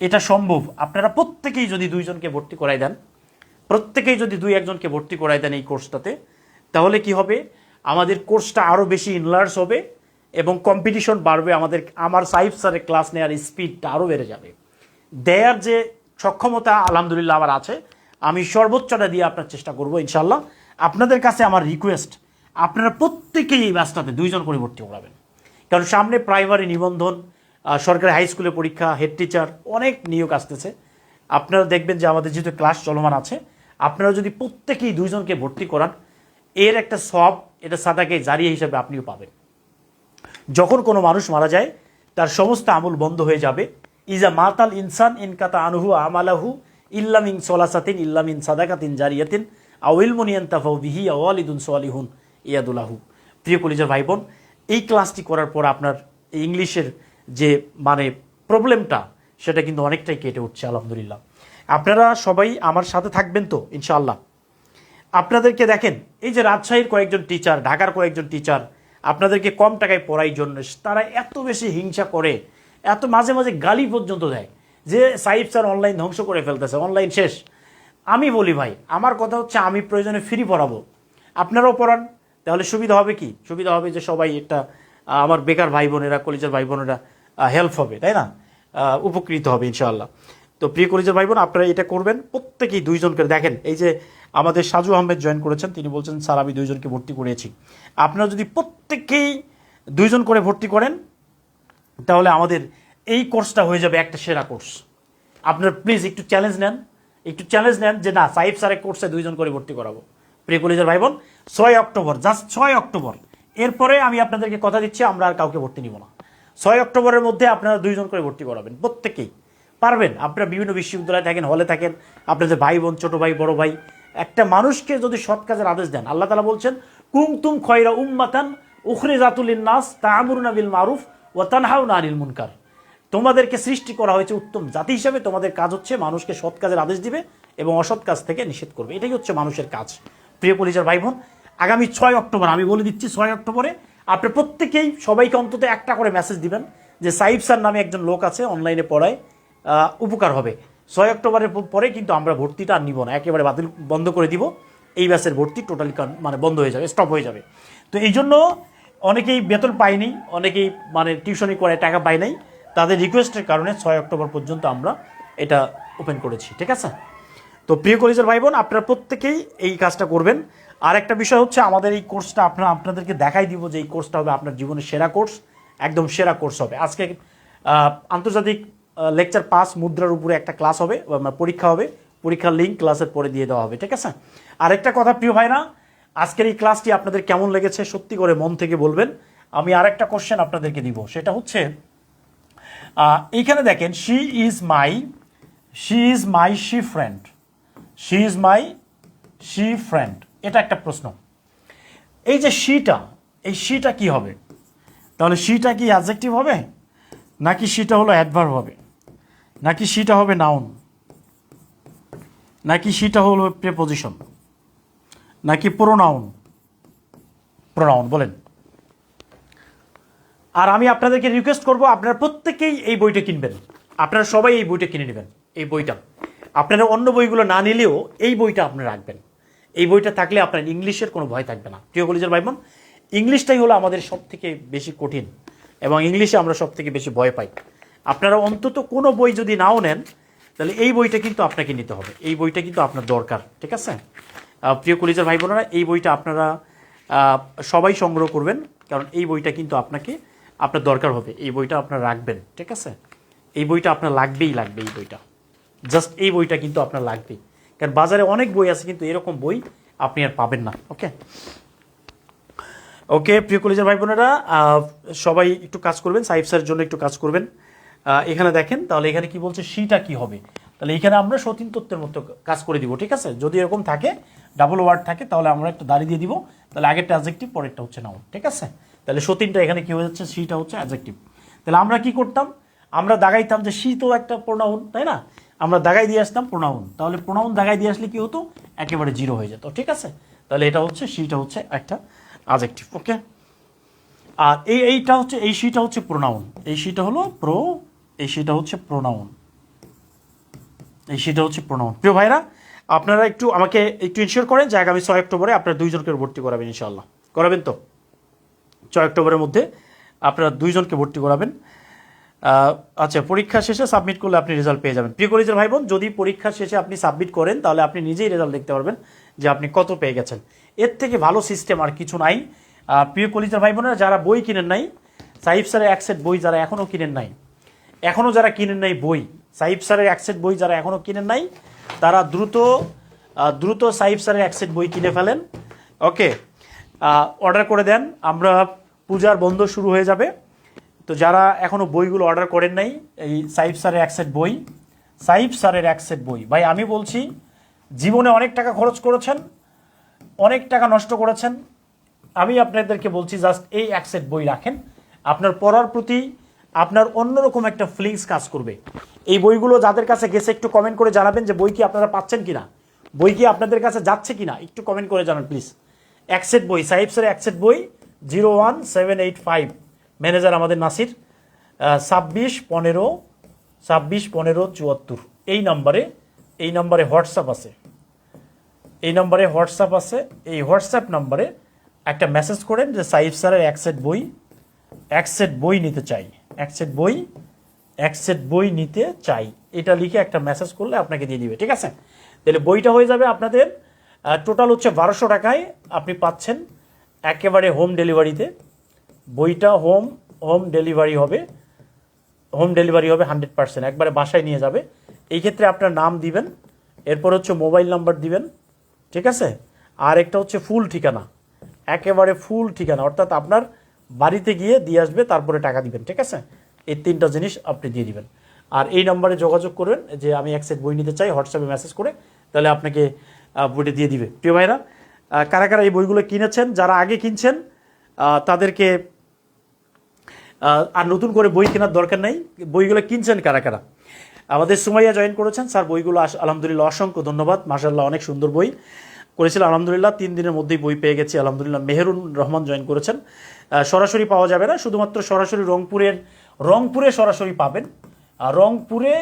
এটা সম্ভব। আপনারা প্রত্যেকেই যদি 2 জনকে ভর্তি করাই দেন, প্রত্যেকেই যদি 2-1 জনকে ভর্তি করাই দেন এই কোর্সটাতে, তাহলে কি হবে? আমাদের কোর্সটা আরও বেশি ইনলার্জ হবে এবং কম্পিটিশন বাড়বে। আমার সাইফ স্যারের ক্লাস নেওয়ার স্পিডটা আরও বেড়ে যাবে। দেয়ার যে সক্ষমতা আলহামদুলিল্লাহ আমার আছে, আমি সর্বোচ্চটা দিয়ে আপনার চেষ্টা করব ইনশাল্লাহ। আপনাদের কাছে আমার রিকোয়েস্ট, আপনারা প্রত্যেকেই এই ব্যাচটাতে 2 জন করে ভর্তি করাবেন। কারণ সামনে প্রাইমারি নিবন্ধন, সরকারি হাই স্কুলের পরীক্ষা, হেড টিচার, অনেক নিয়োগ আসতেছে। আপনারা দেখবেন যে আমাদের যেহেতু ক্লাস চলমান আছে, আপনারা যদি প্রত্যেকেই 2 জনকে ভর্তি করান, এর একটা সব, এটা সাদাকে জারিয়া হিসাবে আপনিও পাবেন। যখন কোনো মানুষ মারা যায় তার সমস্ত আমল বন্ধ হয়ে যাবে। ইজা মাতাল ইনসান ইনকাতা আনহু আমালাহু ইল্লামিন সলাসাতিন ইল্লামিন সাদাকাতিন জারিয়াতিন আউইল মুনিয়ান তাফাউ বিহি আওয়ালিদুন সালিহুন ইয়াদুলাহু। প্রিয় কলিজার ভাই বোন, এই ক্লাসটি করার পর আপনার ইংলিশের যে মানে প্রবলেমটা, সেটা কিন্তু অনেকটাই কেটে উঠছে আলহামদুলিল্লাহ। আপনারা সবাই আমার সাথে থাকবেন তো ইনশাআল্লাহ। আপনাদেরকে দেখেন, এই যে রাজশাহীর কয়েকজন টিচার, ঢাকার কয়েকজন টিচার আপনাদেরকে কম টাকায় পড়াই জন্য তারা এত বেশি হিংসা করে, এত মাঝে মাঝে গালি পর্যন্ত দেয় যে সাইফ স্যার অনলাইন ধ্বংস করে ফেলতেছে, অনলাইন শেষ। আমি বলি ভাই, আমার কথা হচ্ছে আমি প্রয়োজনে ফ্রি পড়াবো, আপনারাও পড়ান, তাহলে সুবিধা হবে কি? সুবিধা হবে যে সবাই একটা আমার বেকার ভাই বোনেরা, কলেজের ভাই বোনেরা হেল্প হবে, তাই না? উপকৃত হবে ইনশাআল্লাহ। তো প্রিয় কলেজের ভাই বোন, আপনারা এটা করবেন প্রত্যেকেই 2 জন করে। দেখেন, এই যে আমাদের সাজু আহমেদ জয়েন করেছেন, তিনি বলছেন স্যার আমি 2 জনকে ভর্তি করিয়েছি। আপনারা যদি প্রত্যেকেই 2 জন করে ভর্তি করেন, তাহলে আমাদের এই কোর্সটা হয়ে যাবে একটা সেরা কোর্স। আপনারা প্লিজ একটু চ্যালেঞ্জ নেন, একটু চ্যালেঞ্জ নেন যে না, সাইফ স্যারের কোর্সে 2 জন করে ভর্তি করাবো। প্রিয় কলেজের ভাই বোন, 6 অক্টোবর, জাস্ট 6 অক্টোবর। এরপরে আমি আপনাদেরকে কথা দিচ্ছি, আমরা আর কাউকে ভর্তি নিব না। 6 অক্টোবরের মধ্যে আপনারা 2 জন করে ভর্তি করাবেন, প্রত্যেকেই পারবেন। আপনারা বিভিন্ন বিশ্ববিদ্যালয়ে থাকেন, হলে থাকেন, আপনাদের ভাই বোন, ছোট ভাই, বড় ভাই, একটা মানুষকে যদি সৎ কাজের আদেশ দেন, আল্লাহ তাআলা বলছেন কুনতুম খয়রা উম্মাতান উখরিজাতুল লিন-নাস তা'মুরুনা বিল মারুফ ওয়া তানহাউনা আনিল মুনকার। তোমাদেরকে সৃষ্টি করা হয়েছে উত্তম জাতি হিসেবে, তোমাদের কাজ হচ্ছে মানুষকে সৎ কাজের আদেশ দিবে এবং অসৎ কাজ থেকে নিষেধ করবে, এটাই হচ্ছে মানুষের কাজ। প্রিয় কলিজার ভাই বোন, আগামী 6 অক্টোবর, আমি বলে দিচ্ছি 6 অক্টোবরে আপনি প্রত্যেকেই সবাইকে অন্তত একটা করে মেসেজ দিবেন যে সাইফ স্যার নামে একজন লোক আছে, অনলাইনে পড়ায়, উপকার হবে। 6 অক্টোবরের পরে কিন্তু আমরা ভর্তিটা আর নিব না, একেবারে বাতিল, বন্ধ করে দিব। এই ব্যাচের ভর্তি টোটালি মানে বন্ধ হয়ে যাবে, স্টপ হয়ে যাবে। তো এই জন্য অনেকেই বেতন পায়নি, অনেকেই মানে টিউশনি করে টাকা পায় নাই, তাদের রিকোয়েস্টের কারণে 6 অক্টোবর পর্যন্ত আমরা এটা ওপেন করেছি, ঠিক আছে? তো প্রিয় কলেজের ভাই বোন, আপনারা প্রত্যেকেই এই কাজটা করবেন। আর একটা বিষয় হচ্ছে, আমাদের এই কোর্সটা আপনাদেরকে দেখাই দিব যে এই কোর্সটা হবে আপনার জীবনের সেরা কোর্স, একদম সেরা কোর্স হবে। আজকে আন্তর্জাতিক লেকচার পাস মুদ্রার উপরে একটা ক্লাস হবে, পরীক্ষা হবে, পরীক্ষার লিঙ্ক ক্লাসের পরে দিয়ে দেওয়া হবে, ঠিক আছে? আরেকটা কথা প্রিয় ভাইরা, আজকের এই ক্লাসটি আপনাদের কেমন লেগেছে সত্যি করে মন থেকে বলবেন। আমি আরেকটা কোশ্চেন আপনাদেরকে দিব, সেটা হচ্ছে এইখানে দেখেন, she is my she friend, she is my she friend, এটা একটা প্রশ্ন। এই যে শিটা, এই শিটা কি হবে? তাহলে শিটা কি অ্যাডজেক্টিভ হবে, নাকি শিটা হলো অ্যাডভার্ব হবে, নাকি শিটা হবে নাউন, নাকি শিটা হলো প্রিপোজিশন, নাকি প্রোনাউন? প্রোনাউন বলেন। আর আমি আপনাদেরকে রিকোয়েস্ট করব, আপনারা প্রত্যেকেই এই বইটা কিনবেন, আপনারা সবাই এই বইটা কিনে নেবেন। এই বইটা আপনারা অন্য বইগুলো না নিলেও এই বইটা আপনারা রাখবেন। এই বইটা থাকলে আপনার ইংলিশের কোনো ভয় থাকবে না। প্রিয় কলেজের ভাই বোন, ইংলিশটাই হলো আমাদের সব থেকে বেশি কঠিন এবং ইংলিশে আমরা সব থেকে বেশি ভয় পাই। আপনারা অন্তত কোনো বই যদি নাও নেন, তাহলে এই বইটা কিন্তু আপনাকে নিতে হবে, এই বইটা কিন্তু আপনার দরকার, ঠিক আছে? প্রিয় কলেজের ভাই বোনেরা, এই বইটা আপনারা সবাই সংগ্রহ করবেন, কারণ এই বইটা কিন্তু আপনার দরকার হবে, এই বইটা আপনারা রাখবেন, ঠিক আছে? এই বইটা আপনার লাগবেই লাগবে, এই বইটা, জাস্ট এই বইটা কিন্তু আপনার লাগবেই, কারণ বাজারে অনেক বই আছে কিন্তু এরকম বই আপনি আর পাবেন না। ওকে ওকে প্রিয় কলেজের ভাই বোনেরা, সবাই একটু কাজ করবেন, সাইফ স্যারের জন্য একটু কাজ করবেন। এখানে দেখেন, তাহলে এখানে কি বলছে, শিটা কি হবে? তাহলে এখানে আমরা সতীন তত্ত্বের মতো কাজ করে দিব, ঠিক আছে? যদি এরকম থাকে, ডাবল ওয়ার্ড থাকে, তাহলে আমরা একটা দাঁড়িয়ে দিয়ে দিব, তাহলে আগেরটা অ্যাডজেক্টিভ, পরেরটা হচ্ছে নাউন, ঠিক আছে? তাহলে সতীনটা এখানে কি হয়ে যাচ্ছে, শিটা হচ্ছে অ্যাডজেক্টিভ। তাহলে আমরা কি করতাম, আমরা দাগাইতাম যে শি তো একটা প্রোনাউন, তাই না? আমরা দাগাই দিয়ে আসতাম প্রোনাউন, তাহলে প্রোনাউন দাগাই দিয়ে আসলে কি হতো, একেবারে জিরো হয়ে যেত, ঠিক আছে? তাহলে এটা হচ্ছে শিটা হচ্ছে একটা অ্যাডজেক্টিভ, ওকে? আর এইটা হচ্ছে, এই শিটা হচ্ছে প্রোনাউন, এই শিটা হলো এই শিটা হচ্ছে প্রোনাউন, এই শিটা হচ্ছে প্রোনাউন। প্রিয় ভাইরা, আপনারা একটু আমাকে একটু ইনশিওর করেন যে আগামী 6 অক্টোবরে আপনারা 2 জনকে ভর্তি করাবেন, ইনশাআল্লাহ করাবেন তো? 6 অক্টোবরের মধ্যে আপনারা 2 জনকে ভর্তি করাবেন। আচ্ছা, পরীক্ষা শেষে সাবমিট করলে আপনি রেজাল্ট পেয়ে যাবেন। প্রিয় কলেজের ভাই বোন, যদি পরীক্ষা শেষে আপনি সাবমিট করেন তাহলে আপনি নিজেই রেজাল্ট দেখতে পারবেন যে আপনি কত পেয়ে গেছেন। এর থেকে ভালো সিস্টেম আর কিছু নাই। প্রিয় কলেজের ভাই বোনেরা, যারা বই কিনেন নাই, সাহিব স্যারের এক সেট বই যারা এখনও কিনেন নাই, যারা কিনেন নাই বই, সাহিব স্যারের এক সেট বই যারা এখনও কিনেন নাই, তারা দ্রুত সাহিব স্যারের এক সেট বই কিনে ফেলেন। ওকে, অর্ডার করে দেন, আমরা পূজার বন্ধ শুরু হয়ে যাবে। তো যারা এখনও বইগুলো অর্ডার করেন নাই, এই সাহিব স্যারের এক সেট বই, সাহিব স্যারের এক সেট বই, ভাই আমি বলছি জীবনে অনেক টাকা খরচ করেছেন, অনেক টাকা নষ্ট করেছেন, আমি আপনাদেরকে বলছি জাস্ট এই এক সেট বই রাখেন, আপনার পড়ার প্রতি আপনার অন্যরকম একটা ফিলিংস কাজ করবে। এই বইগুলো যাদের কাছে গেছে একটু কমেন্ট করে জানাবেন যে বই কি আপনারা পাচ্ছেন কিনা, বই কি আপনাদের কাছে যাচ্ছে কিনা, একটু কমেন্ট করে জানান প্লিজ। এক সেট বই, সাহিব স্যারের এক সেট বই, 01785, ম্যানেজার আমাদের নাসির, 261574, এই নাম্বারে হোয়াটসঅ্যাপ আছে, এই হোয়াটসঅ্যাপ নাম্বারে একটা মেসেজ করেন যে সাহিব স্যারের এক সেট বই নিতে চাই, এক সেট বই নিতে চাই, এটা লিখে একটা মেসেজ করলে আপনাকে দিয়ে দিবে। ঠিক আছে, তাহলে বইটা হয়ে যাবে আপনাদের। টোটাল হচ্ছে 1200 টাকায় আপনি পাচ্ছেন একেবারে হোম ডেলিভারিতে। বইটা হোম ডেলিভারি হবে 100%, একবারে বাসায় নিয়ে যাবে। এই ক্ষেত্রে আপনার নাম দিবেন, এরপর হচ্ছে মোবাইল নাম্বার দিবেন, ঠিক আছে, আর একটা হচ্ছে ফুল ঠিকানা, একেবারে ফুল ঠিকানা, অর্থাৎ আপনার বাড়িতে গিয়ে দিয়ে আসবে, তারপরে টাকা দিবেন। ঠিক আছে, এই 3টা জিনিস আপনি দিয়ে দিবেন। আর এই নাম্বারে যোগাযোগ করবেন যে আমি এক সেট বই নিতে চাই, হোয়াটসঅ্যাপে মেসেজ করে, তাহলে আপনাকে বইটা দিয়ে দিবে। প্রিয় ভাইরা, কারা কারা এই বইগুলো কিনেছেন, যারা আগে কিনছেন তাদেরকে আর নতুন করে বই কেনার দরকার নেই, বইগুলো কিনছেন কারা কারা। আমাদের সুমাইয়া জয়েন করেছেন, স্যার বইগুলো আলহামদুলিল্লাহ অসংখ্য ধন্যবাদ, মাশাআল্লাহ অনেক সুন্দর বই করেছিল, আলহামদুলিল্লাহ 3 দিনের মধ্যেই বই পেয়ে গেছি আলহামদুলিল্লাহ। মেহেরুন রহমান জয়েন করেছেন, সরাসরি পাওয়া যাবে না, শুধুমাত্র সরাসরি রংপুরে সরাসরি পাবেন। রংপুরে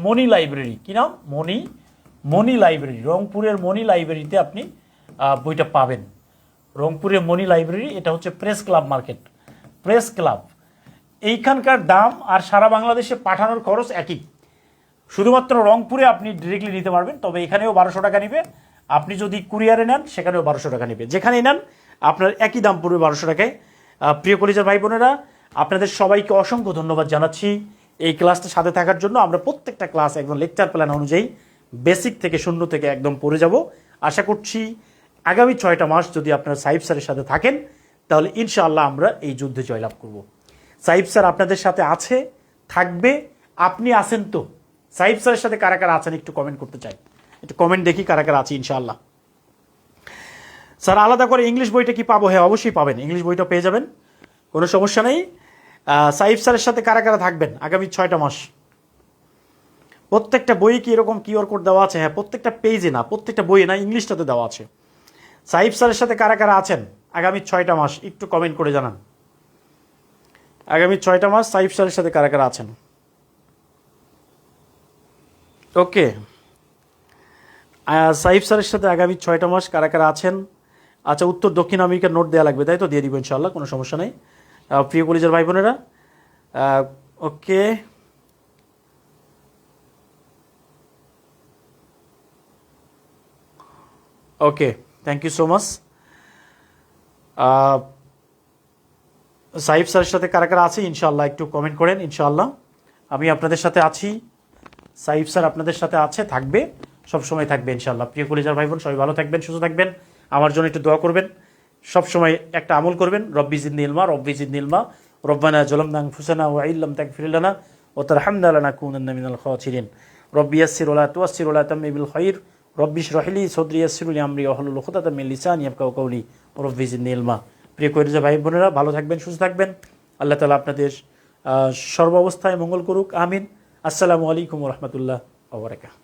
মনি লাইব্রেরি, কি নাম, মনি লাইব্রেরি, রংপুরের মনি লাইব্রেরিতে আপনি বইটা পাবেন। রংপুরের মনি লাইব্রেরি, এটা হচ্ছে press club market, press club. এইখানকার দাম আর সারা বাংলাদেশে পাঠানোর খরচ একই, শুধুমাত্র রংপুরে আপনি ডিরেক্টলি নিতে পারবেন, তবে এখানেও 1200 টাকা নিবে। আপনি যদি কুরিয়ারে নেন সেখানেও 1200 টাকা নিবে, যেখানেই নেন আপনার একই দাম পড়বে 1200 টাকায়। প্রিয় কলেজের ভাই বোনেরা, আপনাদের সবাইকে অসংখ্য ধন্যবাদ জানাচ্ছি এই ক্লাসটার সাথে থাকার জন্য। আমরা প্রত্যেকটা ক্লাস একদম লেকচার প্ল্যান অনুযায়ী বেসিক থেকে শূন্য থেকে একদম পড়ে যাব। আশা করছি আগামী 6টা মাস যদি আপনারা সাহিব স্যারের সাথে থাকেন তাহলে ইনশাআল্লাহ আমরা এই যুদ্ধে জয়লাভ করব। সাহিব স্যার আপনাদের সাথে আছে, থাকবে। আপনি আছেন তো? সাহিব স্যারের সাথে কারা কারা আছেন একটু কমেন্ট করতে চাই, একটু কমেন্ট দেখি কারা কারা আছে। ইনশাআল্লাহ স্যার আলাদা করে ইংলিশ বইটা কি পাবো? হ্যাঁ অবশ্যই পাবেন, ইংলিশ বইটা পেয়ে যাবেন, কোনো সমস্যা নেই। সাহিব স্যারের সাথে কারা কারা থাকবেন আগামী 6টা মাস? প্রত্যেকটা বই কি এরকম কিউআর কোড দেওয়া আছে? হ্যাঁ, প্রত্যেকটা পেজে না, প্রত্যেকটা বইয়ে না, ইংলিশটাতে দেওয়া আছে। সাহিব স্যারের সাথে কারা কারা আছেন আগামী 6টা মাস একটু কমেন্ট করে জানান। আগামী 6টা মাস সাহিব স্যারের সাথে কারা কারা আছেন? ওকে, সাহিব স্যারের সাথে আগামী 6টা মাস কারা কারা আছেন? আচ্ছা, উত্তর দক্ষিণ আমেরিকার নোট দেওয়া লাগবে, তাই তো? দিয়ে দিব ইনশাআল্লাহ, কোনো সমস্যা নেই। প্রিয় কলেজের ভাই বোনেরা, okay, okay, thank you so much. Sahib স্যারের সাথে কারা কারা আছে ইনশাআল্লাহ একটু কমেন্ট করেন। ইনশাআল্লাহ আমি আপনাদের সাথে আছি, সাহিব স্যার আপনাদের সাথে আছে, থাকবে, সবসময় থাকবে ইনশাআল্লাহ। প্রিয় কলেজের ভাই বোন, সবাই ভালো থাকবেন, সুস্থ থাকবেন, আমার জন্য একটু দোয়া করবেন, সবসময় একটা আমল করবেন, রব্বি জিদনি ইলমা, রব্বানা যালামনা আনফুসানা ওয়া ইল্লাম তাগফির লানা ওয়া তারহামনা লানাকুনান্না মিনাল খাসিরিন। রব্বি ইয়াসসির ওয়া লা তুয়াসসির ওয়া লা তাম্মি বিল খাইর, রব্বি ইশরাহ লি সাদরি ইয়াসসির লি আমরি ওয়াহলুল উকদাতাম মিন লিসানি ইয়াফকাহু কাওলি, রব্বি জিদনি ইলমা। প্রিয় কলেজের ভাই বোনেরা, ভালো থাকবেন, সুস্থ থাকবেন, আল্লাহ তাআলা আপনাদের সর্ব অবস্থায় মঙ্গল করুক, আমিন। আসসালামু আলাইকুম ওয়া রাহমাতুল্লাহি ওয়া বারাকাতুহু।